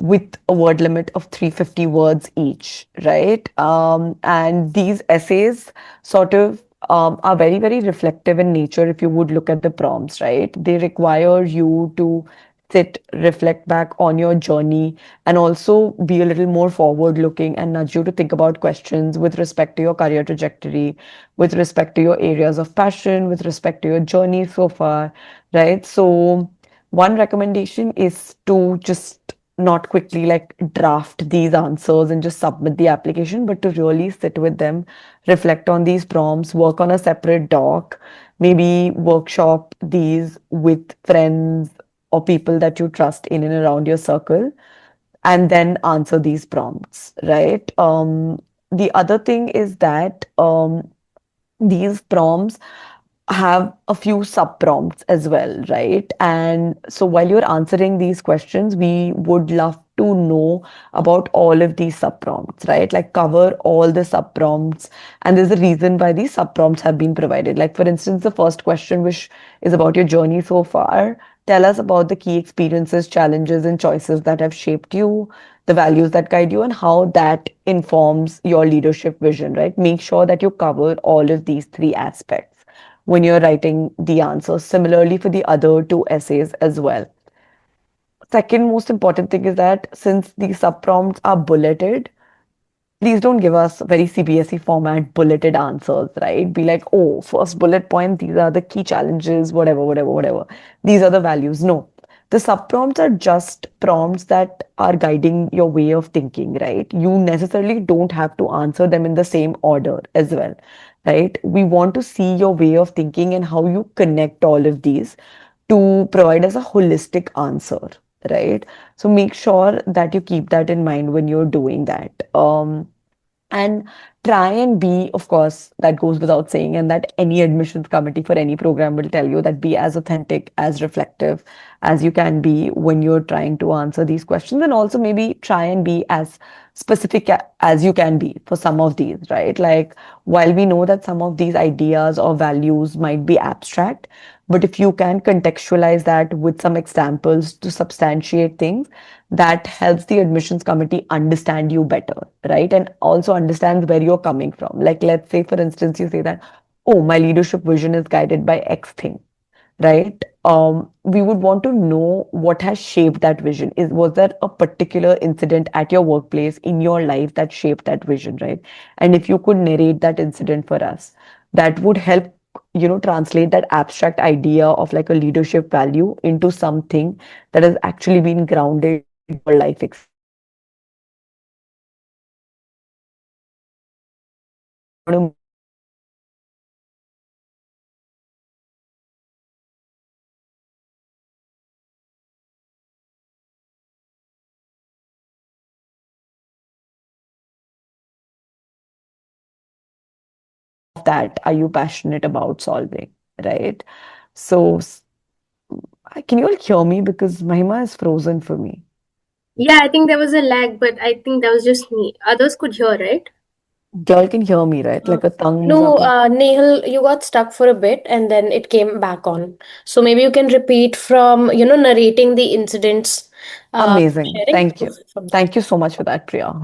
with a word limit of 350 words each, right? And these essays sort of are very, very reflective in nature if you would look at the prompts, right? They require you to sit, reflect back on your journey, and also be a little more forward looking and nudge you to think about questions with respect to your career trajectory, with respect to your areas of passion, with respect to your journey so far, right? So One recommendation is to just not quickly like draft these answers and just submit the application, but to really sit with them, reflect on these prompts, work on a separate doc, maybe workshop these with friends or people that you trust in and around your circle, and then answer these prompts, right? The other thing is that these prompts have a few sub prompts as well, right? And so while you're answering these questions, we would love to know about all of these sub prompts, right? Like cover all the sub prompts. And there's a reason why these sub prompts have been provided. Like, for instance, the first question, which is about your journey so far, tell us about the key experiences, challenges, and choices that have shaped you, the values that guide you, and how that informs your leadership vision, right? Make sure that you cover all of these three aspects when you're writing the answers. Similarly, for the other two essays as well. Second most important thing is that since these sub prompts are bulleted, please don't give us very CBSE format bulleted answers, right? Be like, oh, first bullet point, these are the key challenges, whatever, whatever, whatever. These are the values. No. The sub prompts are just prompts that are guiding your way of thinking, right? You necessarily don't have to answer them in the same order as well, right? We want to see your way of thinking and how you connect all of these to provide us a holistic answer, right? So make sure that you keep that in mind when you're doing that. And try and be, of course, that goes without saying, and that any admissions committee for any program will tell you that be as authentic, as reflective as you can be when you're trying to answer these questions, and also maybe try and be as specific as you can be for some of these, right? Like, while we know that some of these ideas or values might be abstract, but if you can contextualize that with some examples to substantiate things, that helps the admissions committee understand you better, right? And also understands where you're coming from. Like, let's say, for instance, you say that, oh, my leadership vision is guided by X thing, right? We would want to know what has shaped that vision. Was there a particular incident at your workplace in your life that shaped that vision, right? And if you could narrate that incident for us, that would help, translate that abstract idea of like a leadership value into something that has actually been grounded in your life experience, right? So we want to make sure that we cover all of these aspects of that are you passionate about solving, right? So can you all hear me because Mahima is frozen for me? Yeah, I think there was a lag, but I think that was just me. Others could hear, right? Y'all can hear me, right? Uh, Like a thumbs no, up. Nehal, you got stuck for a bit and then it came back on. So maybe you can repeat from, narrating the incidents, Amazing. sharing Thank you. from there. Thank you so much for that, Priya.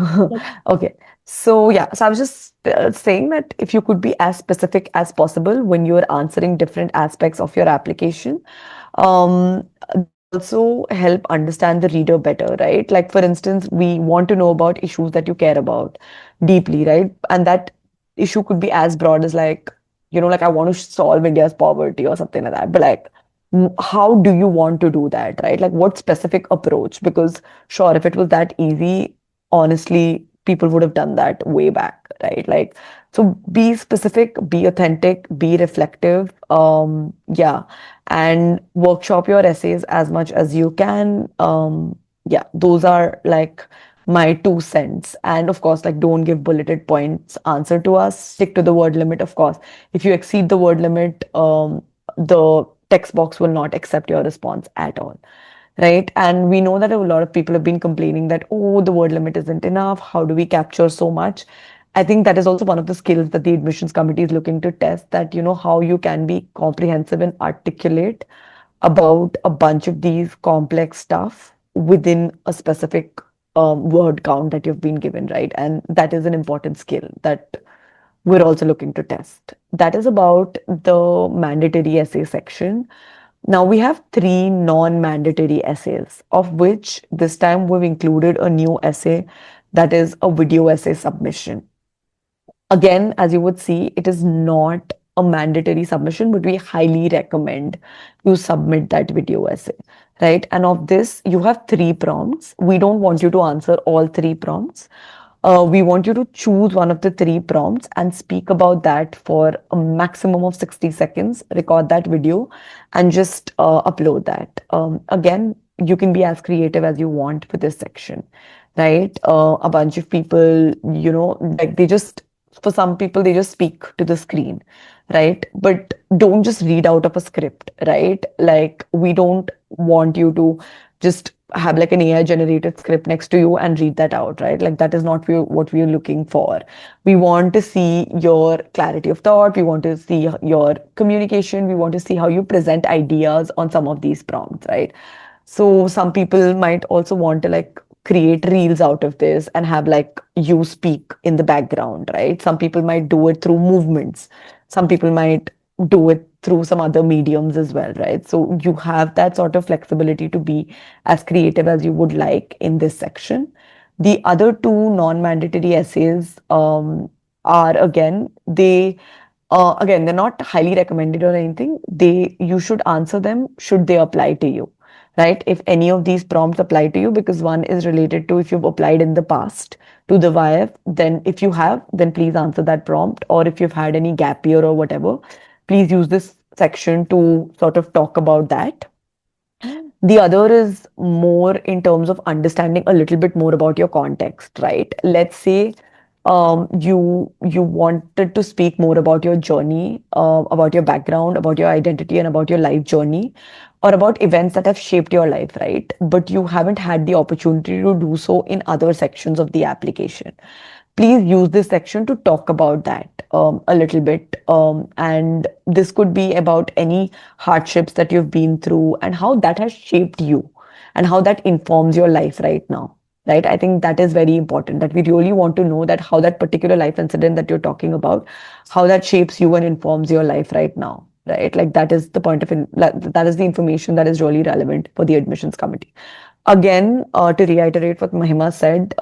Okay. So, yeah, so I was just saying that if you could be as specific as possible when you're answering different aspects of your application, that will also help understand the reader better, right? Like, for instance, we want to know about issues that you care about deeply, right? And that issue could be as broad as like, like I want to solve India's poverty or something like that. But like, how do you want to do that, right? Like, what specific approach? Because sure, if it was that easy, honestly, people would have done that way back, right? Like, so be specific, be authentic, be reflective. Yeah, and workshop your essays as much as you can. Yeah, those are like my 2 cents. And of course, like, don't give bulleted points answer to us. Stick to the word limit, of course. If you exceed the word limit, the text box will not accept your response at all, right? And we know that a lot of people have been complaining that, oh, the word limit isn't enough. How do we capture so much? I think that is also one of the skills that the admissions committee is looking to test, that, how you can be comprehensive and articulate about a bunch of these complex stuff within a specific word count that you've been given, right? And that is an important skill that we're also looking to test. That is about the mandatory essay section. Now we have three non-mandatory essays, of which this time we've included a new essay that is a video essay submission. Again, as you would see, it is not a mandatory submission, but we highly recommend you submit that video essay, right? And of this, you have three prompts. We don't want you to answer all three prompts. We want you to choose one of the three prompts and speak about that for a maximum of 60 seconds, record that video, and just upload that. Again, you can be as creative as you want with this section, right? A bunch of people, like for some people, they just speak to the screen, right? But don't just read out of a script, right? Like, we don't want you to just have like an AI generated script next to you and read that out, right? Like, that is not what we are looking for. We want to see your clarity of thought. We want to see your communication. We want to see how you present ideas on some of these prompts, right? So some people might also want to like create reels out of this and have like you speak in the background, right? Some people might do it through movements. Some people might do it through some other mediums as well, right? So you have that sort of flexibility to be as creative as you would like in this section. The other two non-mandatory essays are again, they're not highly recommended or anything. You should answer them should they apply to you, right? If any of these prompts apply to you, because one is related to if you've applied in the past to the YF, then if you have, then please answer that prompt. Or if you've had any gap year or whatever, please use this section to sort of talk about that. The other is more in terms of understanding a little bit more about your context, right? Let's say you wanted to speak more about your journey, about your background, about your identity, and about your life journey, or about events that have shaped your life, right? But you haven't had the opportunity to do so in other sections of the application. Please use this section to talk about that a little bit. And this could be about any hardships that you've been through and how that has shaped you and how that informs your life right now. Right? I think that is very important, that we really want to know that how that particular life incident that you're talking about, how that shapes you and informs your life right now. Right? Like, that is the point of that is the information that is really relevant for the admissions committee. Again, to reiterate what Mahima said,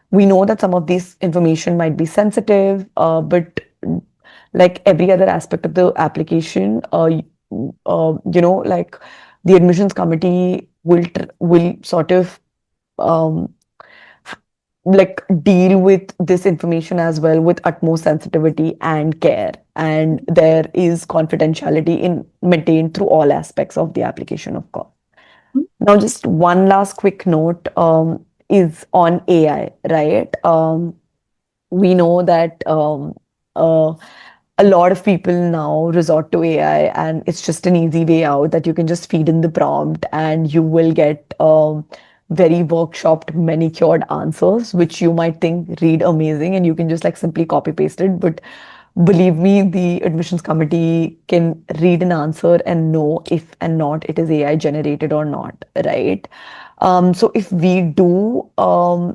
we know that some of these information might be sensitive, but like every other aspect of the application, like the admissions committee will sort of um, like deal with this information as well with utmost sensitivity and care. And there is confidentiality in maintained through all aspects of the application, of course. Now, just one last quick note is on AI, right? We know that a lot of people now resort to AI, and it's just an easy way out that you can just feed in the prompt and you will get very workshopped, manicured answers, which you might think read amazing, and you can just like simply copy paste it. But believe me, the admissions committee can read an answer and know if and not it is AI generated or not, right? So if we do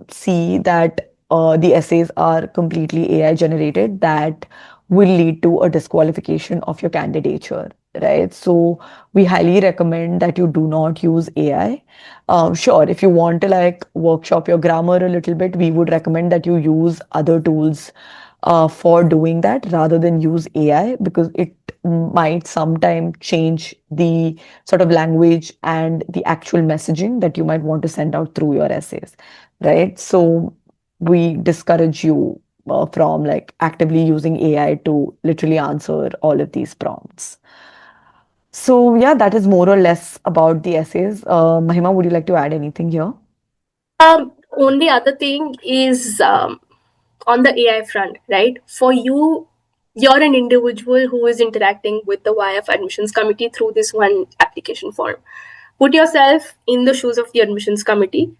see that the essays are completely AI generated, that will lead to a disqualification of your candidature, right? So we highly recommend that you do not use AI. Sure, if you want to like workshop your grammar a little bit, we would recommend that you use other tools for doing that rather than use AI, because it might sometime change the sort of language and the actual messaging that you might want to send out through your essays, right? So we discourage you from like actively using AI to literally answer all of these prompts. So yeah, that is more or less about the essays. Mahima, would you like to add anything here? Only other thing is on the AI front, right? For you, you're an individual who is interacting with the YF admissions committee through this one application form. Put yourself in the shoes of the admissions committee.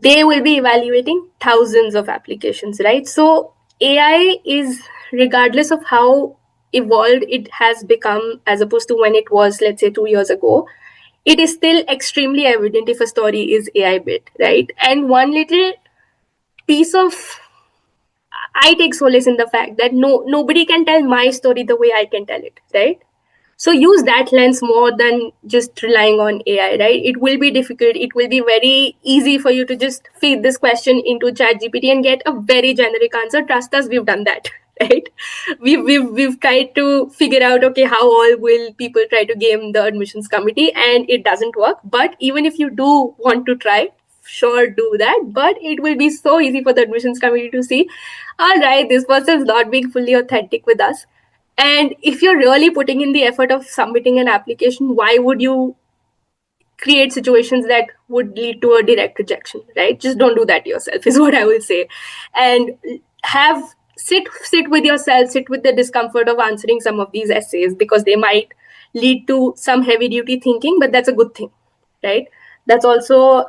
They will be evaluating thousands of applications, right? So AI is, regardless of how evolved it has become as opposed to when it was, let's say, 2 years ago, it is still extremely evident if a story is AI bit, right? And one little piece of, I take solace in the fact that nobody can tell my story the way I can tell it, right? So use that lens more than just relying on AI, right? It will be difficult. It will be very easy for you to just feed this question into ChatGPT and get a very generic answer. Trust us, we've done that. right? We've tried to figure out, okay, how all will people try to game the admissions committee, and it doesn't work. But even if you do want to try, sure, do that. But it will be so easy for the admissions committee to see, all right, this person's not being fully authentic with us. And if you're really putting in the effort of submitting an application, why would you create situations that would lead to a direct rejection, right? Just don't do that yourself, is what I will say. And have sit with yourself, sit with the discomfort of answering some of these essays, because they might lead to some heavy duty thinking, but that's a good thing, right? That's also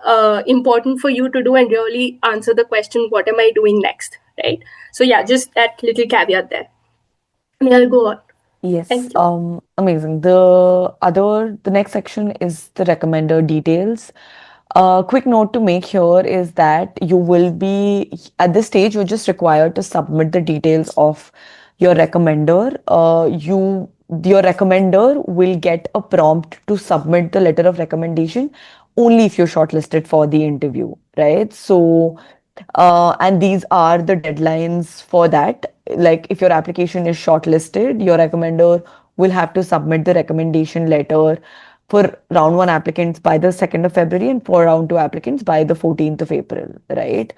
important for you to do, and really answer the question, what am I doing next, right? So yeah, just that little caveat there. And I'll go on. Yes, Thank you. amazing. The next section is the recommender details. Quick note to make here is that you will be, at this stage, you're just required to submit the details of your recommender. Your recommender will get a prompt to submit the letter of recommendation only if you're shortlisted for the interview, right? So, and these are the deadlines for that. Like if your application is shortlisted, your recommender will have to submit the recommendation letter for round one applicants by the 2nd of February and for round two applicants by the 14th of April, right?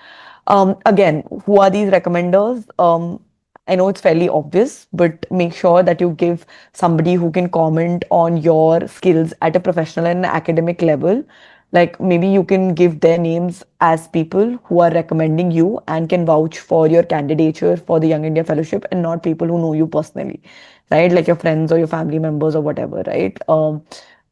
Again, who are these recommenders? I know it's fairly obvious, but make sure that you give somebody who can comment on your skills at a professional and academic level. Like maybe you can give their names as people who are recommending you and can vouch for your candidature for the Young India Fellowship, and not people who know you personally, right? Like your friends or your family members or whatever, right?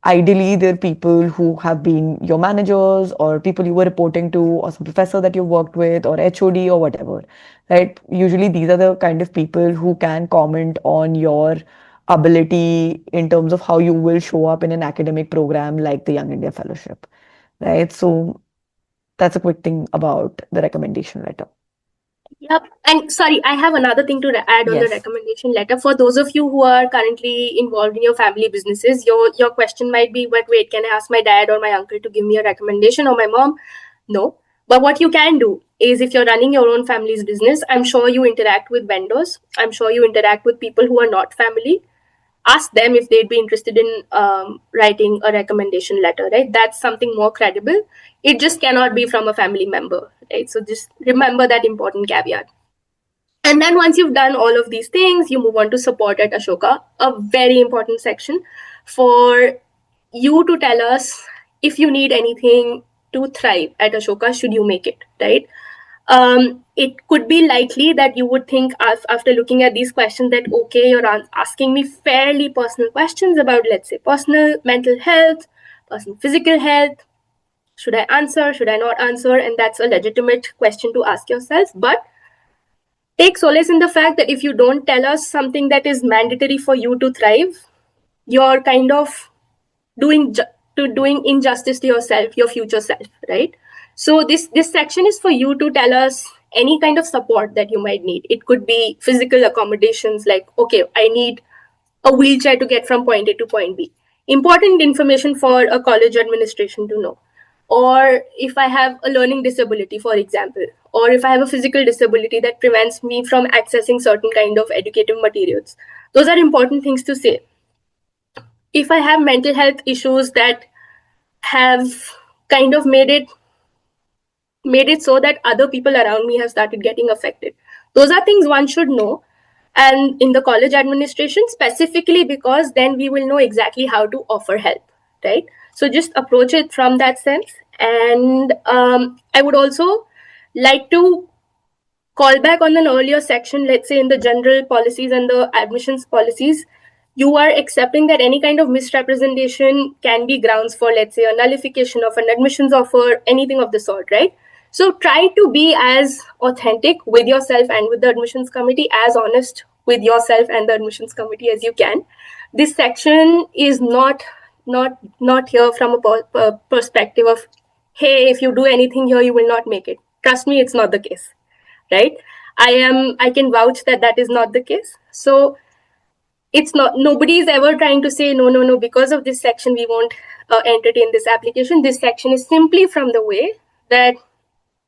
Ideally, they're people who have been your managers or people you were reporting to or some professor that you worked with or HOD or whatever, right? Usually, these are the kind of people who can comment on your ability in terms of how you will show up in an academic program like the Young India Fellowship, right? So that's a quick thing about the recommendation letter. Yep. And sorry, I have another thing to add on the Yes. recommendation letter. For those of you who are currently involved in your family businesses, your question might be, but wait, can I ask my dad or my uncle to give me a recommendation, or my mom? No. But what you can do is, if you're running your own family's business, I'm sure you interact with vendors. I'm sure you interact with people who are not family. Ask them if they'd be interested in writing a recommendation letter, right? That's something more credible. It just cannot be from a family member, right? So just remember that important caveat. And then once you've done all of these things, you move on to support at Ashoka, a very important section for you to tell us if you need anything to thrive at Ashoka, should you make it, right? It could be likely that you would think, after looking at these questions, that okay, you're asking me fairly personal questions about, let's say, personal mental health, personal physical health. Should I answer? Should I not answer? And that's a legitimate question to ask yourself. But take solace in the fact that if you don't tell us something that is mandatory for you to thrive, you're kind of doing injustice to yourself, your future self, right? So this section is for you to tell us any kind of support that you might need. It could be physical accommodations, like, okay, I need a wheelchair to get from point A to point B. Important information for a college administration to know. Or if I have a learning disability, for example, or if I have a physical disability that prevents me from accessing certain kind of educative materials. Those are important things to say. If I have mental health issues that have kind of made it so that other people around me have started getting affected. Those are things one should know. And in the college administration specifically, because then we will know exactly how to offer help, right? So just approach it from that sense. And I would also like to call back on an earlier section, let's say in the general policies and the admissions policies. You are accepting that any kind of misrepresentation can be grounds for, let's say, a nullification of an admissions offer, anything of the sort, right? So try to be as authentic with yourself and with the admissions committee, as honest with yourself and the admissions committee as you can. This section is not here from a perspective of, hey, if you do anything here, you will not make it. Trust me, it's not the case, right? I can vouch that that is not the case. So it's not, nobody is ever trying to say no, because of this section we won't entertain this application. This section is simply from the way that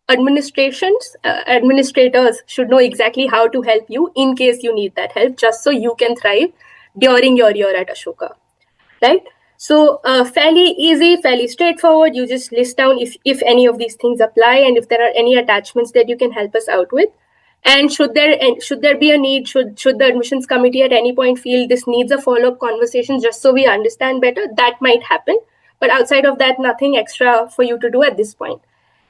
administrators should know exactly how to help you in case you need that help, just so you can thrive during your year at Ashoka, right? So fairly easy, fairly straightforward. You just list down if any of these things apply and if there are any attachments that you can help us out with. And should there be a need, should the admissions committee at any point feel this needs a follow-up conversation just so we understand better, that might happen. But outside of that, nothing extra for you to do at this point.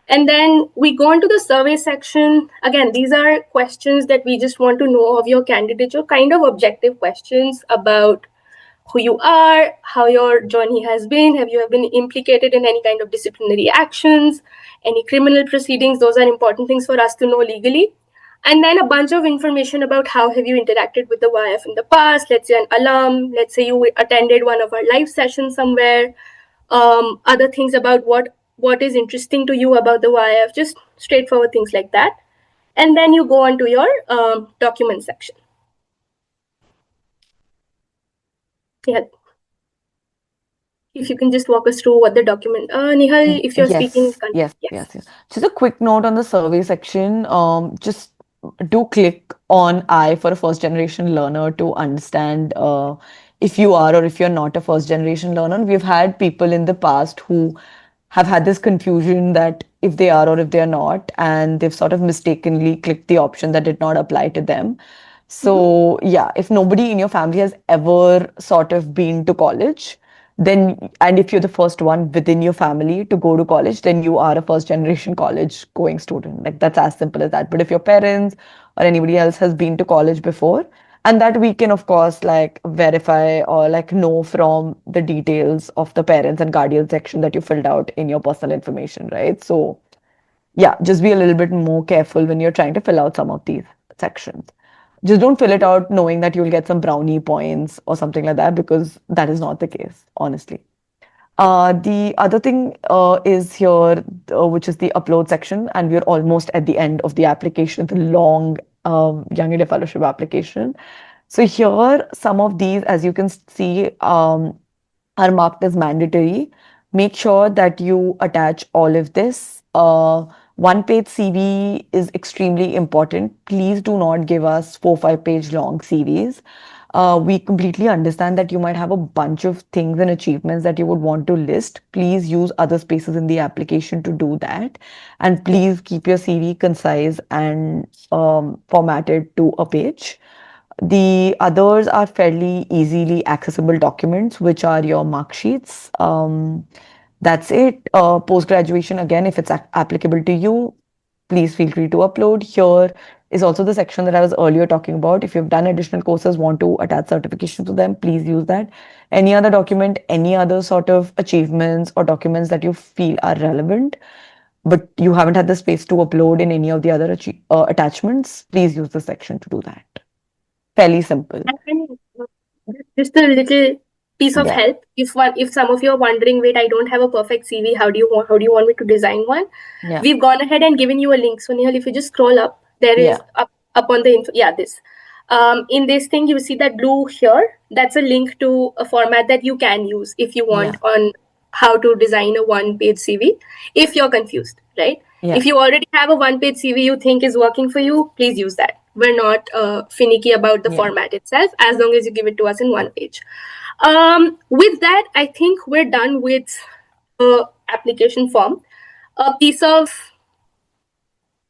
And then we go into the survey section. Again, these are questions that we just want to know of your candidature, kind of objective questions about who you are, how your journey has been, have you been implicated in any kind of disciplinary actions, any criminal proceedings. Those are important things for us to know legally. And then a bunch of information about how have you interacted with the YF in the past. Let's say an alum, let's say you attended one of our live sessions somewhere, other things about what is interesting to you about the YF, just straightforward things like that. And then you go on to your document section. Yeah. If you can just walk us through what the document, Nihal, if you're speaking, Yes. Just a quick note on the survey section. Just do click on I for a first generation learner to understand if you are or if you're not a first generation learner. We've had people in the past who have had this confusion that if they are or if they are not, and they've sort of mistakenly clicked the option that did not apply to them. So yeah, if nobody in your family has ever sort of been to college, then, and if you're the first one within your family to go to college, then you are a first generation college going student. Like that's as simple as that. But if your parents or anybody else has been to college before, and that we can of course like verify or like know from the details of the parents and guardian section that you filled out in your personal information, right? So yeah, just be a little bit more careful when you're trying to fill out some of these sections. Just don't fill it out knowing that you'll get some brownie points or something like that, because that is not the case, honestly. The other thing is here, which is the upload section, and we're almost at the end of the application, the long Young India Fellowship application. So here, some of these, as you can see, are marked as mandatory. Make sure that you attach all of this. One-page CV is extremely important. Please do not give us 4-5 page long CVs. We completely understand that you might have a bunch of things and achievements that you would want to list. Please use other spaces in the application to do that. And please keep your CV concise and formatted to a page. The others are fairly easily accessible documents, which are your mark sheets. That's it. Post-graduation, again, if it's applicable to you, please feel free to upload. Here is also the section that I was earlier talking about. If you've done additional courses, want to attach certification to them, please use that. Any other document, any other sort of achievements or documents that you feel are relevant, but you haven't had the space to upload in any of the other attachments, please use the section to do that. Fairly simple. And just a little piece of help. If some of you are wondering, wait, I don't have a perfect CV, how do you want me to design one? Yeah. We've gone ahead and given you a link. So Nihal, if you just scroll up, there is up on the info. Yeah, this. In this thing, you see that blue here. That's a link to a format that you can use if you want on how to design a one-page CV. If you're confused, right? If you already have a one-page CV you think is working for you, please use that. We're not finicky about the format itself, as long as you give it to us in one page. With that, I think we're done with the application form. A piece of,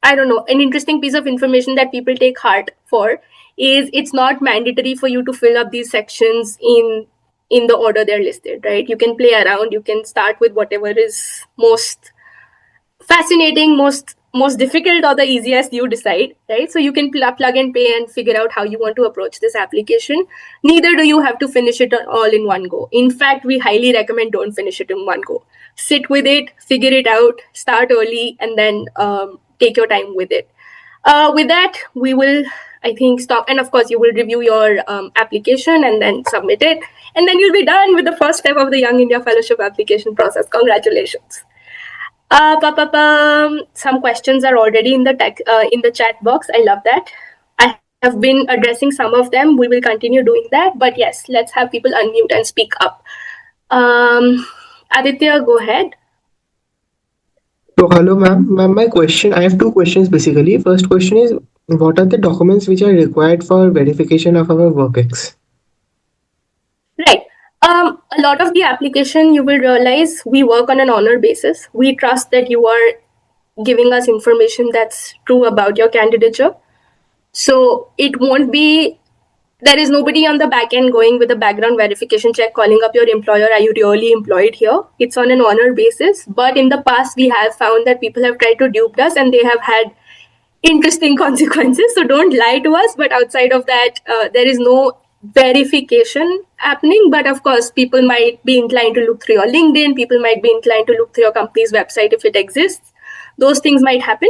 I don't know, an interesting piece of information that people take heart for is it's not mandatory for you to fill up these sections in the order they're listed, right? You can play around. You can start with whatever is most fascinating, most difficult, or the easiest, you decide, right? So you can plug and play and figure out how you want to approach this application. Neither do you have to finish it all in one go. In fact, we highly recommend don't finish it in one go. Sit with it, figure it out, start early, and then take your time with it. With that, we will, I think, stop. And of course, you will review your application and then submit it. And then you'll be done with the first step of the Young India Fellowship application process. Congratulations. Some questions are already in the chat box. I love that. I have been addressing some of them. We will continue doing that. But yes, let's have people unmute and speak up. Aditya, go ahead. So, hello, ma'am. Ma'am, my question, I have two questions basically. First question is, what are the documents which are required for verification of our WorkX? Right. A lot of the application you will realize we work on an honor basis. We trust that you are giving us information that's true about your candidature. So it won't be, there is nobody on the back end going with a background verification check calling up your employer, are you really employed here? It's on an honor basis. But in the past, we have found that people have tried to dupe us and they have had interesting consequences. So don't lie to us. But outside of that, there is no verification happening. But of course, people might be inclined to look through your LinkedIn. People might be inclined to look through your company's website if it exists. Those things might happen.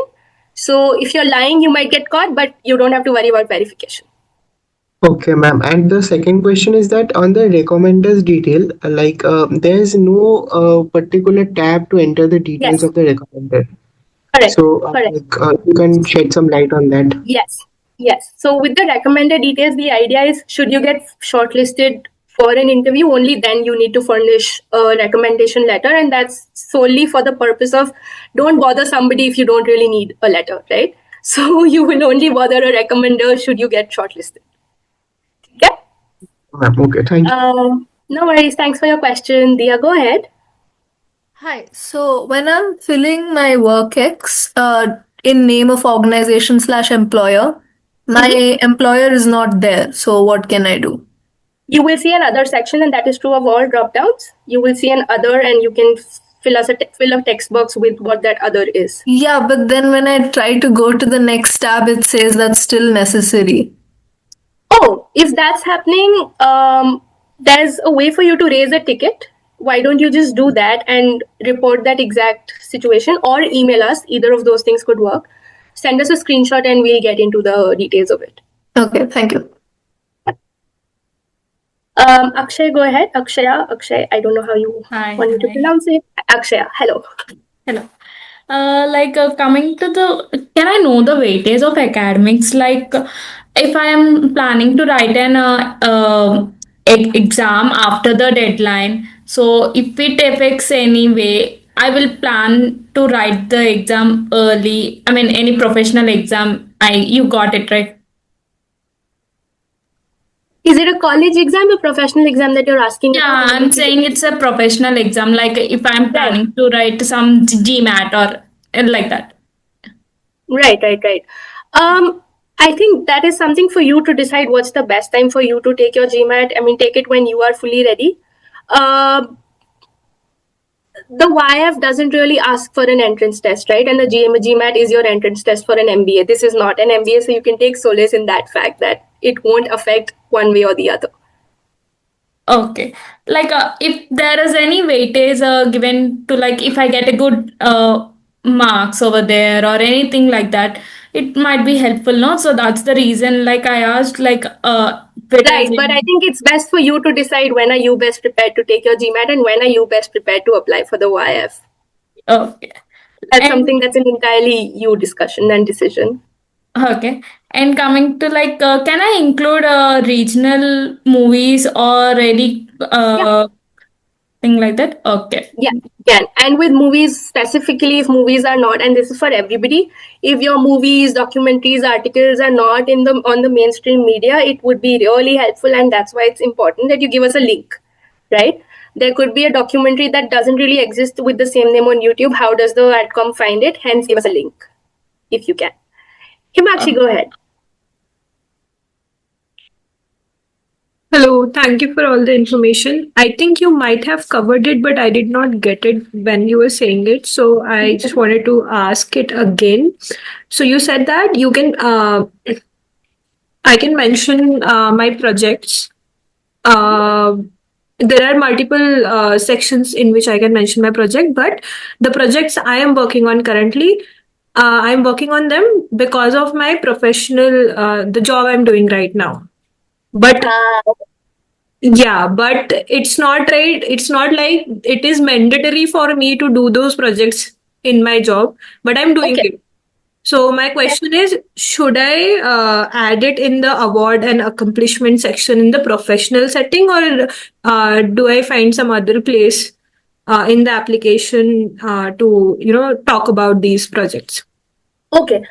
So if you're lying, you might get caught, but you don't have to worry about verification. Okay, ma'am. And the second question is that on the recommenders detail, there is no particular tab to enter the details Yes, of the recommender. correct, So, correct. you can shed some light on that. Yes, yes. So with the recommended details, the idea is should you get shortlisted for an interview, only then you need to furnish a recommendation letter, and that's solely for the purpose of don't bother somebody if you don't really need a letter, right? So you will only bother a recommender should you get shortlisted. Yeah. Ma'am, okay, thank you. No worries. Thanks for your question, Dia. Go ahead. Hi. So when I'm filling my WorkX in name of organization slash employer, my employer is not there. So what can I do? You will see an other section, and that is true of all drop downs. You will see an other, and you can fill a text box with what that other is. Yeah, but then when I try to go to the next tab, it says that's still necessary. Oh, if that's happening, there's a way for you to raise a ticket. Why don't you just do that and report that exact situation or email us? Either of those things could work. Send us a screenshot and we'll get into the details of it. Okay, thank you. Akshay, go ahead. Akshay, I don't know how you want me to pronounce it. Akshaya, hello. Hello. Coming to can I know the weightage of academics? If I am planning to write an exam after the deadline, so if it affects any way, I will plan to write the exam early. I mean, any professional exam. You got it right. Is it a college exam or professional exam that you're asking Yeah, about? I'm saying it's a professional exam. Like if I'm planning to write some GMAT or like that. Right. I think that is something for you to decide what's the best time for you to take your GMAT. I mean, take it when you are fully ready. The YF doesn't really ask for an entrance test, right? And the GMAT is your entrance test for an MBA. This is not an MBA, so you can take solace in that fact that it won't affect one way or the other. Okay. If there is any weightage given to if I get a good marks over there or anything like that, it might be helpful, no? So that's the reason I asked Right, but I think it's best for you to decide when are you best prepared to take your GMAT and when are you best prepared to apply for the YF. Okay. That's something that's an entirely you discussion and decision. Okay. And coming to can I include regional movies or any thing like that? Okay. Yeah, can. And with movies specifically, if movies are not, and this is for everybody, if your movies, documentaries, articles are not in the on the mainstream media, it would be really helpful, and that's why it's important that you give us a link, right? There could be a documentary that doesn't really exist with the same name on YouTube. How does the adcom find it? Hence, give us a link if you can. Himakshi, go ahead. Hello, thank you for all the information. I think you might have covered it, but I did not get it when you were saying it. So I just wanted to ask it again. So you said that you can, I can mention my projects. There are multiple sections in which I can mention my project, but the projects I am working on currently, I'm working on them because of my professional, the job I'm doing right now. But yeah, but it's not right. It's not like it is mandatory for me to do those projects in my job, but I'm doing it. So my question is, should I add it in the award and accomplishment section in the professional setting, or do I find some other place in the application to talk about these projects. Okay,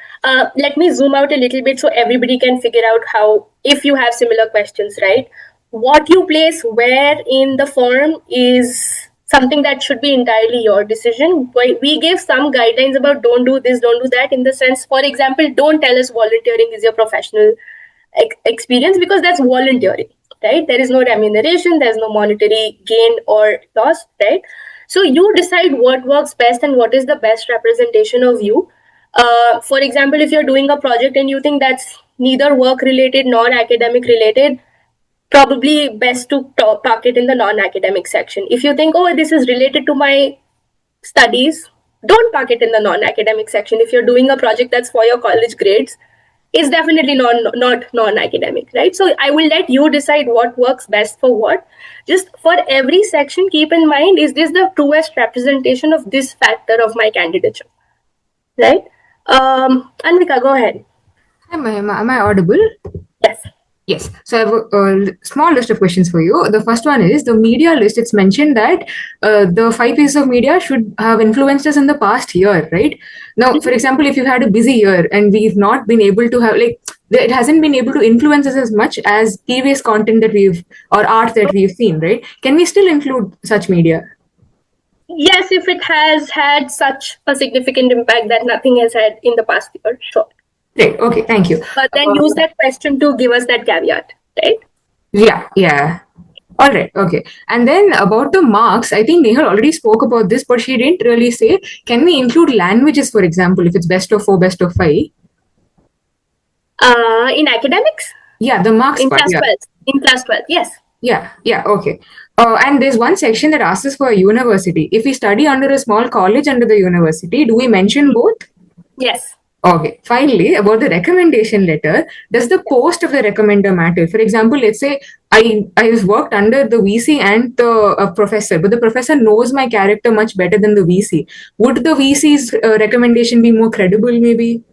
let me zoom out a little bit so everybody can figure out how, if you have similar questions, right? What you place where in the form is something that should be entirely your decision. We give some guidelines about don't do this, don't do that, in the sense, for example, don't tell us volunteering is your professional experience, because that's volunteering, right? There is no remuneration, there's no monetary gain or loss, right? So you decide what works best and what is the best representation of you. For example, if you're doing a project and you think that's neither work related nor academic related, probably best to park it in the non-academic section. If you think, oh, this is related to my studies, don't park it in the non-academic section. If you're doing a project that's for your college grades, it's definitely not non-academic, right? So I will let you decide what works best for what. Just for every section, keep in mind, is this the truest representation of this factor of my candidature, right? Anvika, go ahead. Hi, Mahima. Am I audible? Yes. Yes. So I have a small list of questions for you. The first one is the media list. It's mentioned that the 5 pieces of media should have influenced us in the past year, right? Now, for example, if you've had a busy year and we've not been able to have, like, it hasn't been able to influence us as much as previous content that or art that we've seen, right? Can we still include such media? Yes, if it has had such a significant impact that nothing has had in the past year, sure. Great. Okay. Thank you. But then use that question to give us that caveat, right? Yeah. All right. Okay. And then about the marks, I think Nehal already spoke about this, but she didn't really say, can we include languages, for example, if it's best of 4, best of 5? In academics? Yeah, the marks in part. Class 12. In class 12, yes. Yeah. Okay. And there's one section that asks us for a university. If we study under a small college under the university, do we mention both? Yes. Okay. Finally, about the recommendation letter, does the post of the recommender matter? For example, let's say I've worked under the VC and the professor, but the professor knows my character much better than the VC. Would the VC's recommendation be more credible, maybe?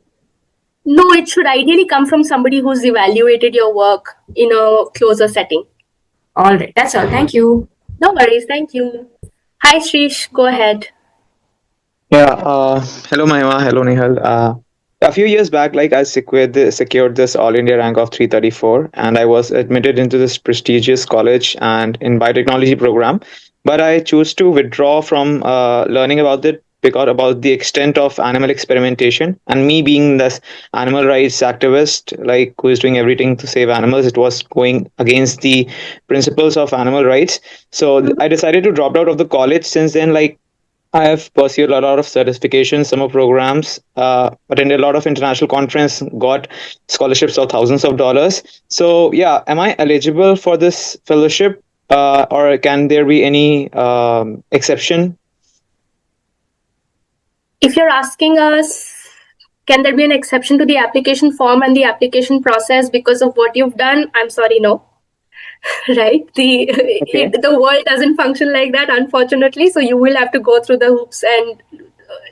No, it should ideally come from somebody who's evaluated your work in a closer setting. All right. That's all. Thank you. No worries. Thank you. Hi, Shrish. Go ahead. Yeah. Hello, Mahima. Hello, Nihal. A few years back, like I secured this All India rank of 334, and I was admitted into this prestigious college and in biotechnology program. But I chose to withdraw from learning about it because about the extent of animal experimentation, and me being this animal rights activist, like who is doing everything to save animals, it was going against the principles of animal rights. So I decided to drop out of the college. Since then, like I have pursued a lot of certifications, summer programs, attended a lot of international conference, got scholarships of thousands of dollars. So yeah, am I eligible for this fellowship, or can there be any exception? If you're asking us, can there be an exception to the application form and the application process because of what you've done? I'm sorry, no. Right? The world doesn't function like that, unfortunately. So you will have to go through the hoops and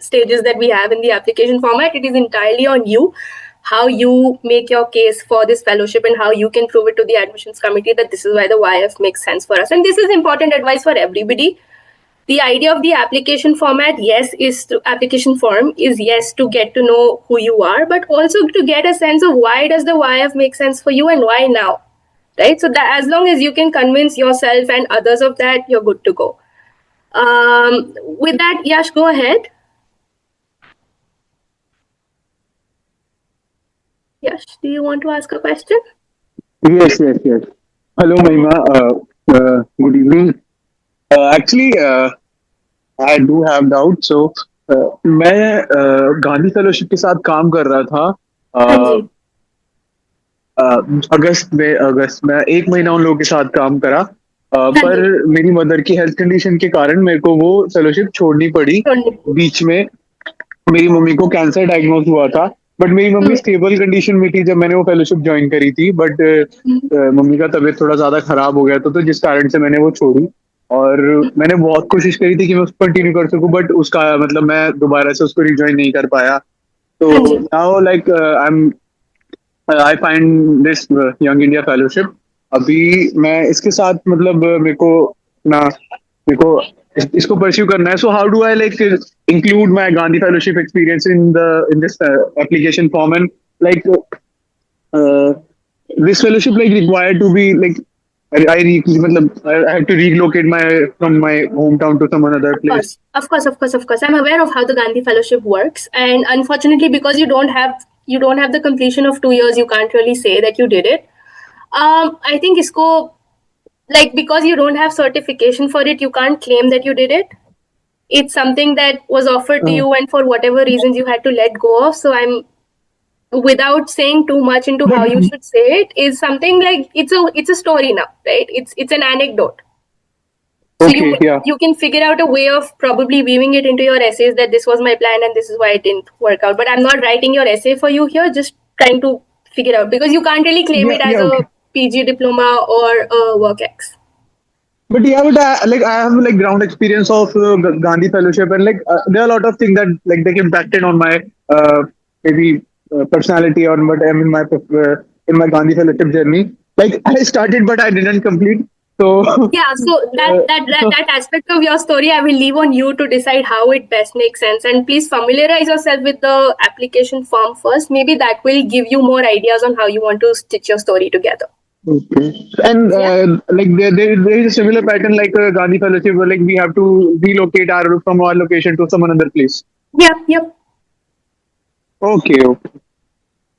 stages that we have in the application format. It is entirely on you how you make your case for this fellowship and how you can prove it to the admissions committee that this is why the YF makes sense for us. And this is important advice for everybody. The idea of the application format, application form is to get to know who you are, but also to get a sense of why does the YF make sense for you and why now. Right? So that as long as you can convince yourself and others of that, you're good to go. With that, Yash, go ahead. Yash, do you want to ask a question? Yes. Hello, Mahima. Good evening. Actually, I do have doubt. So, मैं Gandhi fellowship के साथ काम कर रहा था अगस्त में 1 महीना उन लोगों के साथ काम करा पर मेरी मदर की हेल्थ कंडीशन के कारण मेरे को वो फेलोशिप छोड़नी पड़ी बीच में मेरी मम्मी को कैंसर डायग्नोज हुआ था बट मेरी मम्मी स्टेबल कंडीशन में थी जब मैंने वो फेलोशिप ज्वाइन करी थी बट मम्मी का तबीयत थोड़ा ज्यादा खराब हो गया तो जिस कारण से मैंने वो छोड़ी और मैंने बहुत कोशिश करी थी कि मैं उसको कंटिन्यू कर सकूं बट उसका मतलब मैं दोबारा से उसको रिज्वाइन नहीं कर पाया तो now like I find this young India fellowship अभी मैं इसके साथ मतलब मेरे को इसको परस्यू करना है. So how do I like include my Gandhi Fellowship experience in this application form, and like uh, this fellowship like required to be like I have to relocate my from my hometown to some another Of place. course, of course, of course, of course. I'm aware of how the Gandhi Fellowship works, and unfortunately, because you don't have the completion of 2 years, you can't really say that you did it. I think isko, like, because you don't have certification for it, you can't claim that you did it. It's something that was offered to you, and for whatever reasons you had to let go of. So I'm, without saying too much into But how you should say it, is something like it's a story now, right? It's an anecdote. So you okay, yeah. you can figure out a way of probably weaving it into your essays that this was my plan and this is why it didn't work out. But I'm not writing your essay for you here, just trying to figure out, because you can't really claim Yeah, it as yeah, a okay. PG diploma or a work ex. But yeah, but I have like ground experience of Gandhi Fellowship, and like there are a lot of things that like they impacted on my maybe personality or what I'm in my Gandhi Fellowship journey. Like I started, but I didn't complete. So Yeah, so that aspect of your story, I will leave on you to decide how it best makes sense. And please familiarize yourself with the application form first. Maybe that will give you more ideas on how you want to stitch your story together. okay. And Yeah. like there is a similar pattern like Gandhi Fellowship where like we have to relocate our from our location to some another place. Yep, yep. Okay, okay.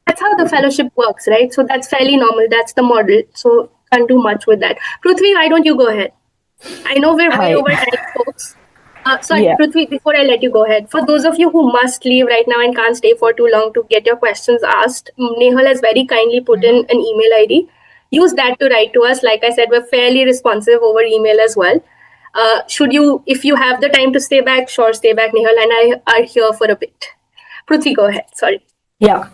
That's how the fellowship works, right? So that's fairly normal. That's the model. So can't do much with that. Prithvi, why don't you go ahead? I know we're way Hi. over time, folks. Sorry, Yeah. Prithvi, before I let you go ahead, for those of you who must leave right now and can't stay for too long to get your questions asked, Nehal has very kindly put in an email ID. Use that to write to us. Like I said, we're fairly responsive over email as well. If you have the time to stay back, sure, stay back, Nehal, and I are here for a bit. Prithvi, go ahead. Sorry. Yeah.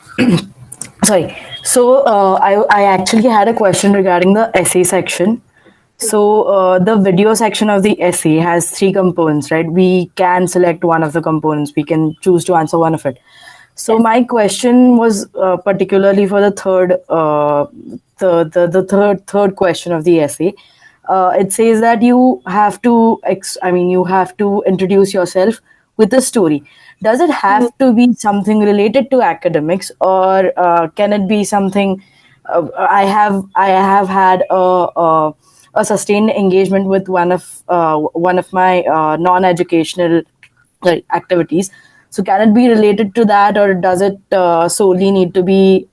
Sorry. So I actually had a question regarding the essay section. So the video section of the essay has three components, right? We can select one of the components. We can choose to answer one of it. So Yes. my question was particularly for the third question of the essay. It says that you have to you have to introduce yourself with a story. Does it have to be something related to academics, or can it be something? I have had a sustained engagement with one of my non-educational activities. So can it be related to that, or does it solely need to be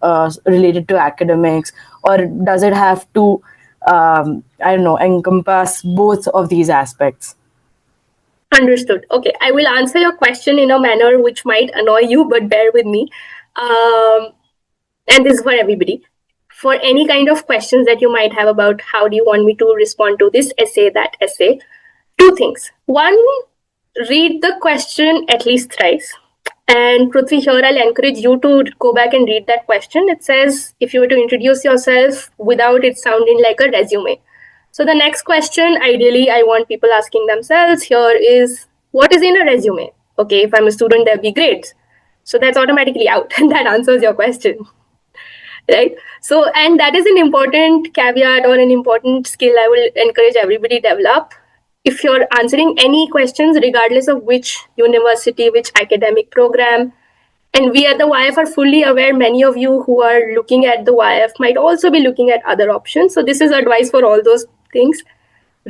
related to academics, or does it have to I don't know, encompass both of these aspects? Understood. Okay, I will answer your question in a manner which might annoy you, but bear with me. And this is for everybody. For any kind of questions that you might have about how do you want me to respond to this essay, that essay, two things. One, read the question at least thrice. And Prithvi, here I'll encourage you to go back and read that question. It says, if you were to introduce yourself without it sounding like a resume. So the next question, ideally, I want people asking themselves here is, what is in a resume? Okay, if I'm a student, there'll be grades. So that's automatically out, and that answers your question, right? So, and that is an important caveat or an important skill I will encourage everybody to develop. If you're answering any questions, regardless of which university, which academic program, and we at the YF are fully aware many of you who are looking at the YF might also be looking at other options. So this is advice for all those things.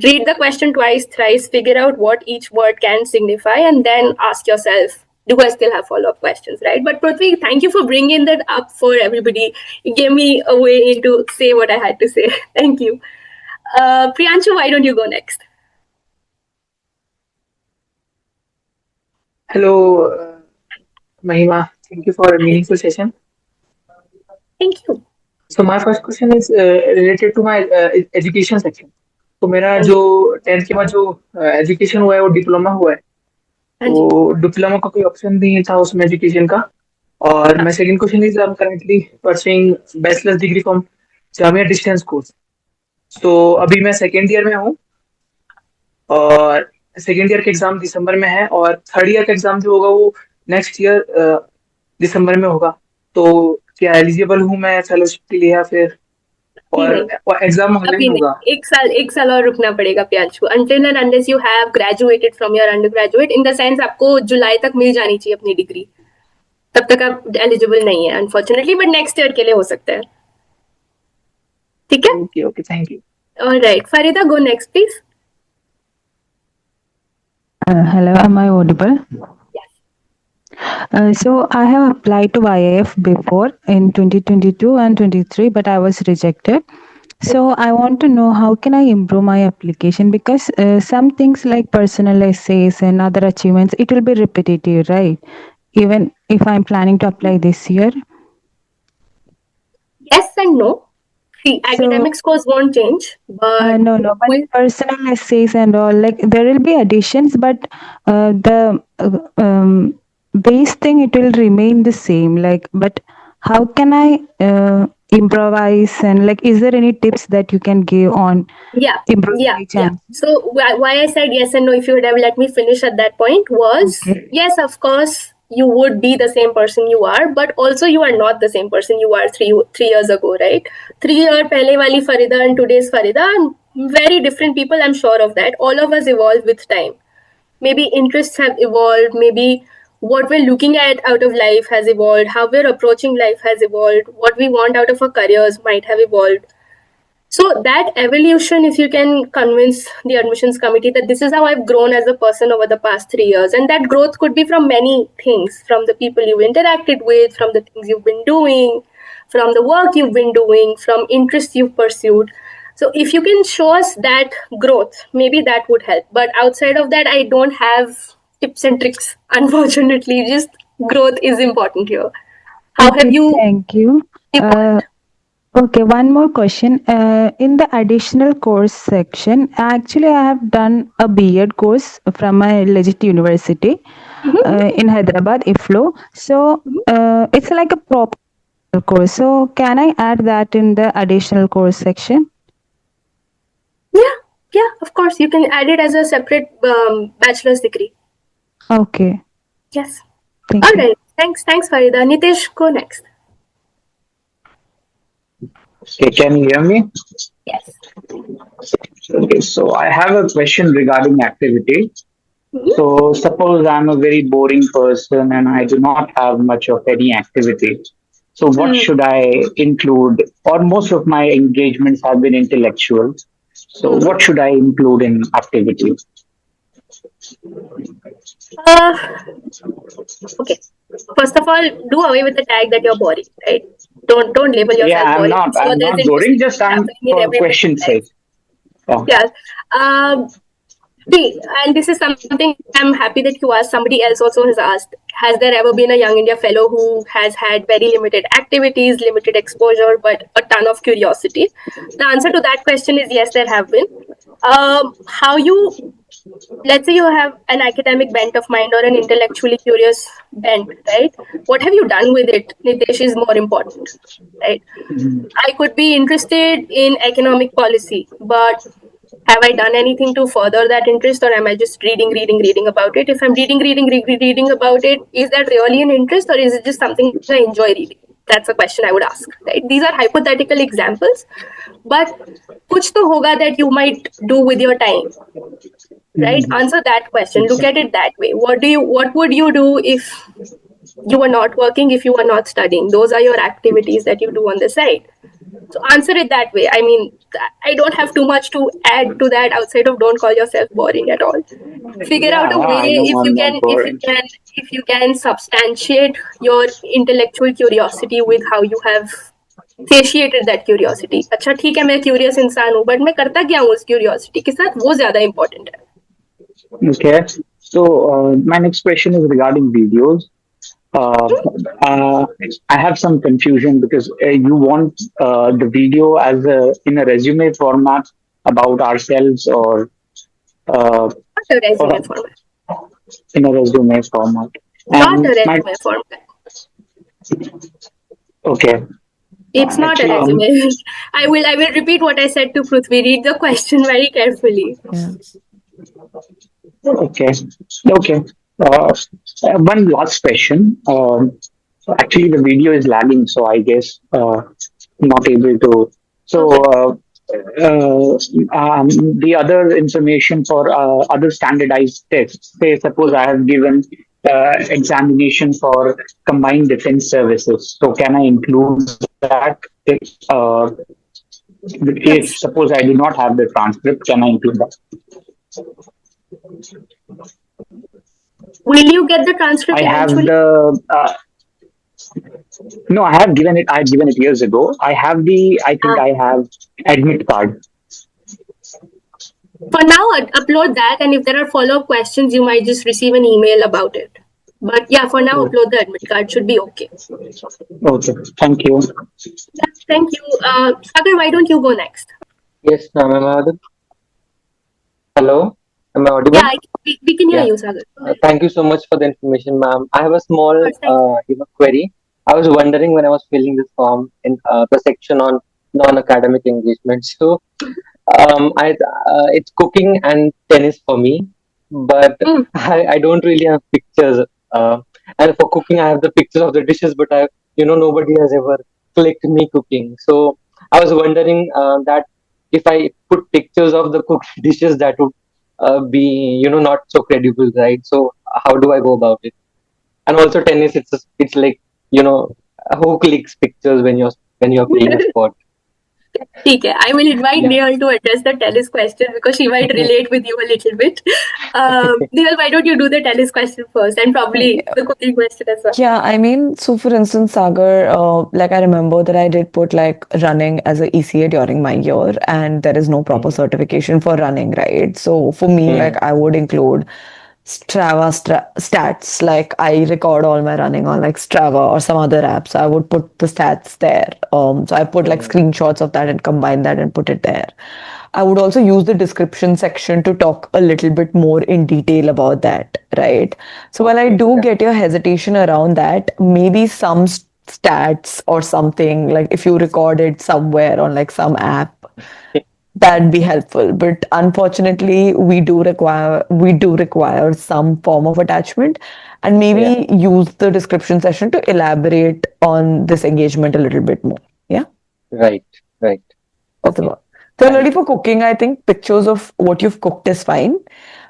Read the question twice, thrice, figure out what each word can signify, and then ask yourself, do I still have follow-up questions, right? But Prithvi, thank you for bringing that up for everybody. It gave me a way to say what I had to say. Thank you. Priyanshu, why don't you go next? Hello, Mahima. Thank you for a meaningful session. Thank you. So my first question is related to my education section. तो मेरा जो 10th के बाद जो education हुआ है वो diploma हुआ है. हाँ जी. तो डिप्लोमा का कोई ऑप्शन नहीं था उसमें एजुकेशन का. और my second question is I'm currently pursuing bachelor's degree from Jamia distance course. तो अभी मैं सेकेंड ईयर में हूँ और सेकेंड ईयर का एग्जाम दिसंबर में है और थर्ड ईयर का एग्जाम जो होगा वो नेक्स्ट ईयर दिसंबर में होगा. तो क्या एलिजिबल हूँ मैं फेलोशिप के लिए या फिर और एग्जाम अभी ऑनलाइन होगा? नहीं, एक साल और रुकना पड़ेगा Priyanshu, until and unless you have graduated from your undergraduate, in the sense आपको जुलाई तक मिल जानी चाहिए अपनी डिग्री, तब तक आप एलिजिबल नहीं है अनफॉर्चुनेटली, बट नेक्स्ट ईयर के लिए हो सकता है. ठीक है. Okay okay, thank you. Alright, Farida, go next please. Hello, am I audible? Yes. So I have applied to YIF before in 2022 and 23, but I was rejected. So I want to know how can I improve my application, because some things like personal essays and other achievements, it will be repetitive, right? Even if I'm planning to apply this year. Yes and no. See, academic scores won't change, but but personal essays and all, like there will be additions, but the base thing, it will remain the same. Like, but how can I improvise, and like, is there any tips that you can give on improving my chance? So why I said yes and no, if you would have let me finish at that point, was yes, of course you would be the same person you are, but also you are not the same person you are three years ago, right? 3 year pehle wali Farida and today's Farida are very different people, I'm sure of that. All of us evolve with time. Maybe interests have evolved, maybe what we're looking at out of life has evolved, how we're approaching life has evolved, what we want out of our careers might have evolved. So that evolution, if you can convince the admissions committee that this is how I've grown as a person over the past 3 years, and that growth could be from many things, from the people you've interacted with, from the things you've been doing, from the work you've been doing, from interests you've pursued. So if you can show us that growth, maybe that would help. But outside of that, I don't have tips and tricks, unfortunately. Just growth is important here. How have you... Thank you. Okay, one more question. In the additional course section, actually, I have done a B.Ed course from my legit university in Hyderabad, IFLO. So it's like a proper course. So can I add that in the additional course section? Yeah, of course. You can add it as a separate bachelor's degree. Okay. Yes. Thank All you. right. Thanks, Farida. Nitesh, go next. Okay, can you hear me? Yes. Okay, so I have a question regarding activity. So suppose I'm a very boring person and I do not have much of any activity. So what should I include? Or most of my engagements have been intellectual. So what should I include in activity? Okay. First of all, do away with the tag that you're boring, right? Don't label yourself Yeah, I'm boring. not. I'm not boring. Just I'm for question's sake. Yeah. See, and this is something I'm happy that you asked. Somebody else also has asked, has there ever been a Young India Fellow who has had very limited activities, limited exposure, but a ton of curiosity? The answer to that question is yes, there have been. Let's say you have an academic bent of mind or an intellectually curious bent, right? What have you done with it, Nitesh, is more important, right? I could be interested in economic policy, but have I done anything to further that interest, or am I just reading about it? If I'm reading about it, is that really an interest, or is it just something I enjoy reading? That's a question I would ask, right? These are hypothetical examples, but kuch to hoga that you might do with your time, right? Answer that question. Look at it that way. What would you do if you were not working, if you were not studying? Those are your activities that you do on the side. So answer it that way. I mean, I don't have too much to add to that outside of don't call yourself boring at all. Figure out a way if you can substantiate your intellectual curiosity with how you have satiated that curiosity. अच्छा ठीक है, मैं curious इंसान हूँ, but मैं करता क्या हूँ उस curiosity के साथ, वो ज़्यादा important है. Okay. So my next question is regarding videos. I have some confusion because you want the video as in a resume format about ourselves, or not a resume format. In a resume format. Not a resume format. Okay. It's not a resume. I will repeat what I said to Prithvi. Read the question very carefully. Okay. One last question. Actually, the video is lagging, so I guess not able to So the other information for other standardized tests, say suppose I have given examination for combined defense services. So can I include that? Uh, if Yes. suppose I do not have the transcript, can I include that? Will you get the transcript I have eventually? the no, I have given it. I have given it years ago. I have the. I think Ah, I have admit card. for now, upload that, and if there are follow-up questions, you might just receive an email about it. But yeah, for now, upload the admit card. Should be okay. Okay, thank you. Yeah, thank you. Sagar, why don't you go next? Yes, ma'am. Am I audible? Hello, am I audible? Yeah, we can hear Yeah. you, Sagar. Go ahead. Thank you so much for the information, ma'am. I have a small, Of course, thank you. query. I was wondering when I was filling this form in the section on non-academic engagement. So, it's cooking and tennis for me, but Mm. I don't really have pictures. And for cooking, I have the pictures of the dishes, but nobody has ever clicked me cooking. So I was wondering that if I put pictures of the cooked dishes, that would be not so credible, right? So how do I go about it? And also tennis, it's like who clicks pictures when you're playing a sport? Okay, I will invite Yeah. Nehal to address the tennis question because she might relate with you a little bit. Nehal, why don't you do the tennis question first and probably the cooking question as well? Yeah, I mean, so for instance, Sagar, like I remember that I did put like running as a ECA during my year, and there is no proper certification for running, right? So for me, like I would include Strava stats, like I record all my running on like Strava or some other apps. I would put the stats there. So I put like screenshots of that and combine that and put it there. I would also use the description section to talk a little bit more in detail about that, right? So while I do get your hesitation around that, maybe some stats or something, like if you record it somewhere on like some app, that'd be helpful. But unfortunately, we do require some form of attachment, and maybe use the description session to elaborate on this engagement a little bit more. Yeah. Right, right. That's about. Similarly for cooking, I think pictures of what you've cooked is fine.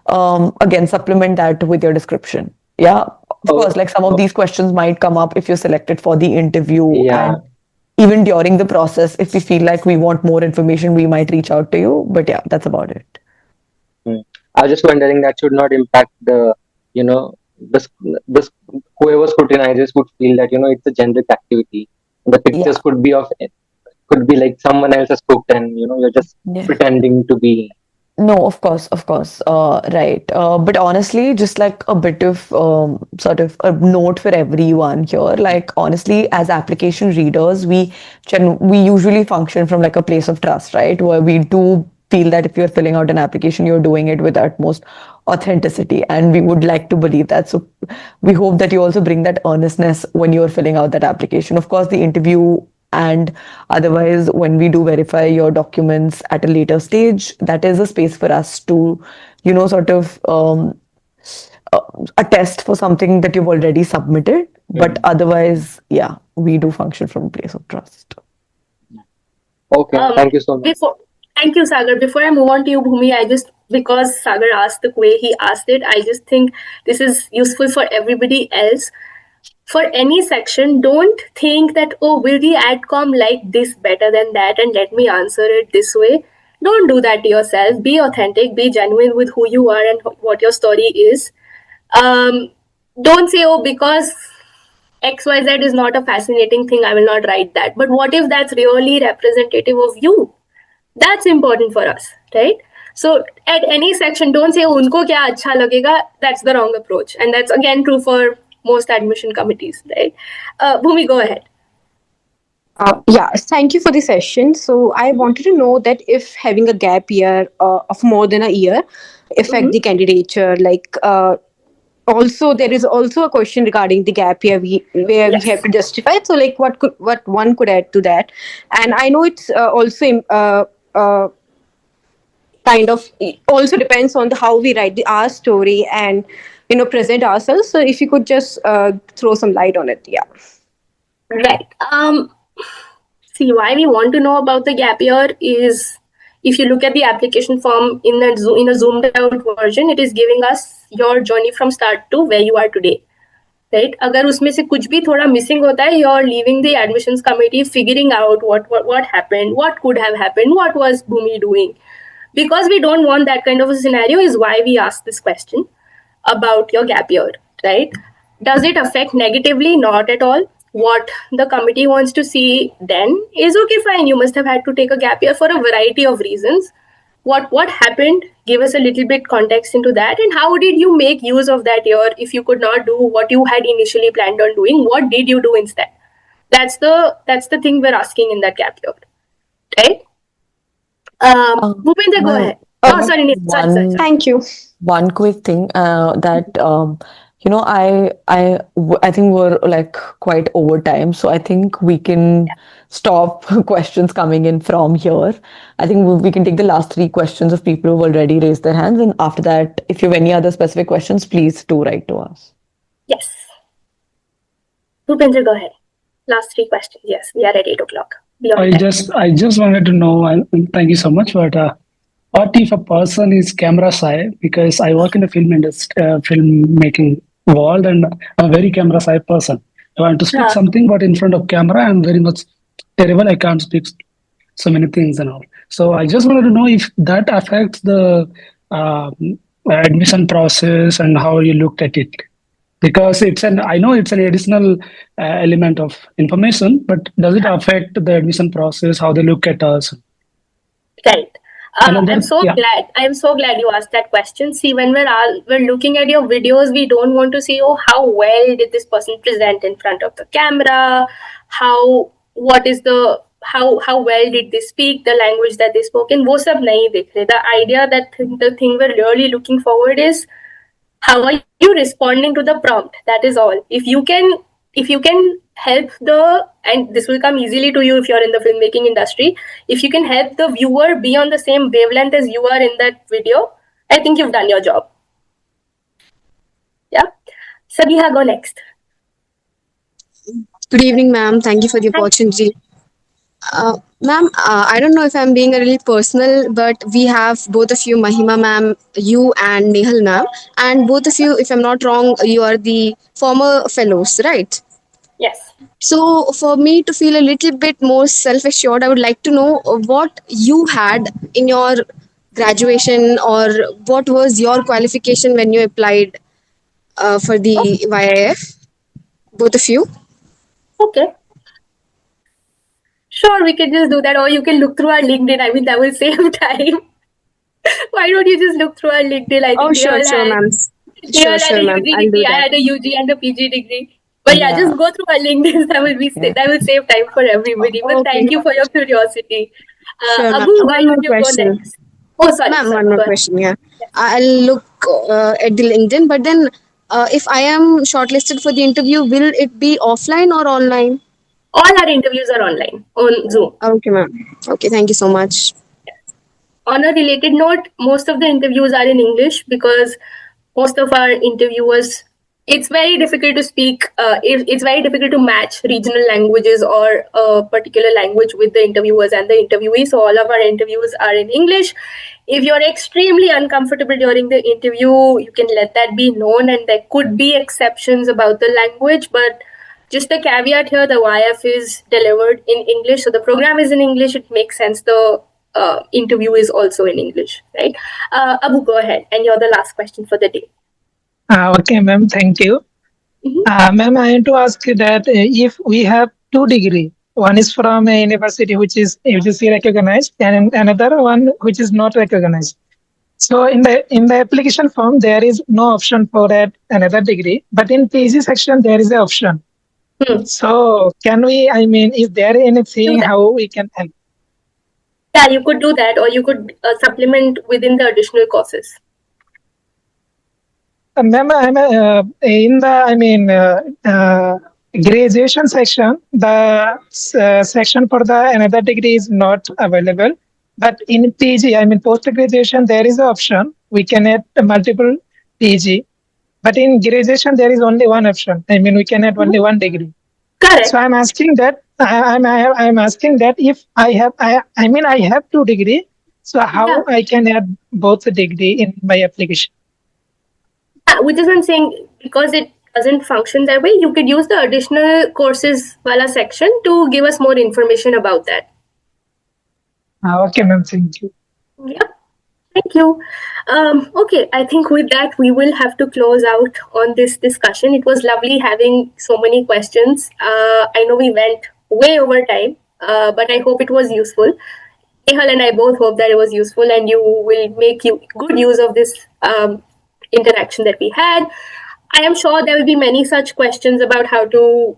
Again, supplement that with your description. Yeah, of course, like some of these questions might come up if you're selected for the interview, Yeah. and even during the process, if we feel like we want more information, we might reach out to you. But yeah, that's about it. I was just wondering that should not impact the, you know, this this whoever scrutinizes would feel that it's a generic activity. The pictures Yeah. could be like someone else has cooked, and you're just Yeah. pretending to be. No, of course, right. But honestly, just like a bit of sort of a note for everyone here. Like honestly, as application readers, we usually function from like a place of trust, right? Where we do feel that if you're filling out an application, you're doing it with utmost authenticity, and we would like to believe that. So we hope that you also bring that earnestness when you're filling out that application. Of course, the interview and otherwise, when we do verify your documents at a later stage, that is a space for us to, sort of uh, attest for something that you've already submitted. But otherwise, yeah, we do function from a place of trust. Okay, thank you so much. Thank you, Sagar. Before I move on to you, Bhumi, because Sagar asked the way he asked it, I just think this is useful for everybody else. For any section, don't think that, oh, will the adcom like this better than that and let me answer it this way. Don't do that to yourself. Be authentic, be genuine with who you are and what your story is. Don't say, oh, because XYZ is not a fascinating thing, I will not write that. But what if that's really representative of you? That's important for us, right? So at any section, don't say unko kya acha lagega. That's the wrong approach, and that's again true for most admission committees, right? Bhumi, go ahead. Yeah, thank you for the session. So I wanted to know that if having a gap year of more than a year affect the candidature, like also there is also a question regarding the gap year where we have to justify it. So like what one could add to that, and I know it's also kind of also depends on how we write our story and present ourselves. So if you could just throw some light on it, yeah. Right. See, why we want to know about the gap year is if you look at the application form in a zoomed out version, it is giving us your journey from start to where you are today. Right? अगर उसमें से कुछ भी थोड़ा missing होता है, you're leaving the admissions committee figuring out what happened, what could have happened, what was Bhumi doing. Because we don't want that kind of a scenario is why we ask this question about your gap year, right? Does it affect negatively? Not at all. What the committee wants to see then is okay, fine. You must have had to take a gap year for a variety of reasons. What happened? Give us a little bit context into that, and how did you make use of that year if you could not do what you had initially planned on doing? What did you do instead? That's the thing we're asking in that gap year, right? Bhupendra, go ahead. Oh, sorry, sorry. Thank you. One quick thing that I think we're like quite over time, so I think we can stop questions coming in from here. I think we can take the last 3 questions of people who've already raised their hands, and after that, if you have any other specific questions, please do write to us. Yes. Bhupendra, go ahead. Last 3 questions. Yes, we are at 8 o'clock. I just wanted to know, and thank you so much, but what if a person is camera shy? Because I work in the film industry, filmmaking world, and I'm a very camera shy person. I want to speak something, but in front of camera, I'm very much terrible. I can't speak so many things and all. So I just wanted to know if that affects the admission process and how you looked at it. Because I know it's an additional element of information, but does it affect the admission process, how they look at us? Right. I'm so glad you asked that question. See, when we're looking at your videos, we don't want to see, oh, how well did this person present in front of the camera? How well did they speak the language that they spoke in? वो सब नहीं देख रहे. The idea that the thing we're really looking forward is how are you responding to the prompt? That is all. If you can help and this will come easily to you if you're in the filmmaking industry, if you can help the viewer be on the same wavelength as you are in that video, I think you've done your job. Yeah. Sabiha, go next. Good evening, ma'am. Thank you for the opportunity. Ma'am, I don't know if I'm being a little personal, but we have both of you, Mahima ma'am, you and Nehal ma'am, and both of you, if I'm not wrong, you are the former fellows, right? Yes. So for me to feel a little bit more self-assured, I would like to know what you had in your graduation, or what was your qualification when you applied for the YIF, both of you. Okay. Sure, we can just do that, or you can look through our LinkedIn. I mean, that will save time. Why don't you just look through our LinkedIn? I think sure, ma'am. Sure, ma'am. I'll do I that. had a UG and a PG degree. But yeah, just go through our LinkedIn. That will save time for everybody. But thank you for your curiosity. Sure, ma'am. Abu, why One more don't you go question. next? Oh, sorry. Ma'am, one more question. Yeah, I'll look at the LinkedIn. But then, if I am shortlisted for the interview, will it be offline or online? All our interviews are online on Zoom. Okay, ma'am. Okay, thank you so much. On a related note, most of the interviews are in English because most of our interviewers, it's very difficult to speak. It's very difficult to match regional languages or a particular language with the interviewers and the interviewees. So all of our interviews are in English. If you're extremely uncomfortable during the interview, you can let that be known, and there could be exceptions about the language, but just a caveat here, the YF is delivered in English. So the program is in English. It makes sense. The interview is also in English, right? Abu, go ahead. And you're the last question for the day. Okay, ma'am. Thank you. Ma'am, I want to ask you that if we have 2 degrees, one is from a university which is UGC recognized, and another one which is not recognized. So in the application form, there is no option for that another degree, but in PG section there is an option. So can we? I mean, is there anything how we can help? Yeah, you could do that, or you could supplement within the additional courses. Ma'am, in the graduation section, the section for the another degree is not available. But in PG, post graduation, there is an option. We can add multiple PG. But in graduation, there is only one option. We can add only one degree. Correct. So I'm asking that I'm asking that if I mean I have 2 degree, so how I can add both the degree in my application? Yeah, which is what I'm saying, because it doesn't function that way, you could use the additional courses wala section to give us more information about that. Okay, ma'am. Thank you. Yeah. Thank you. Okay, I think with that we will have to close out on this discussion. It was lovely having so many questions. I know we went way over time, but I hope it was useful. Nehal and I both hope that it was useful and you will make good use of this interaction that we had. I am sure there will be many such questions about how to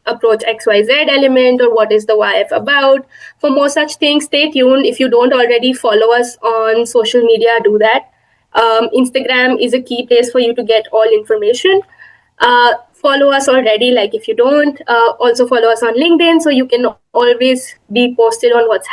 approach XYZ element or what is the YF about. For more such things, stay tuned. If you don't already follow us on social media, do that. Instagram is a key place for you to get all information. Follow us already, like if you don't. Also follow us on LinkedIn so you can always be posted on what's happening.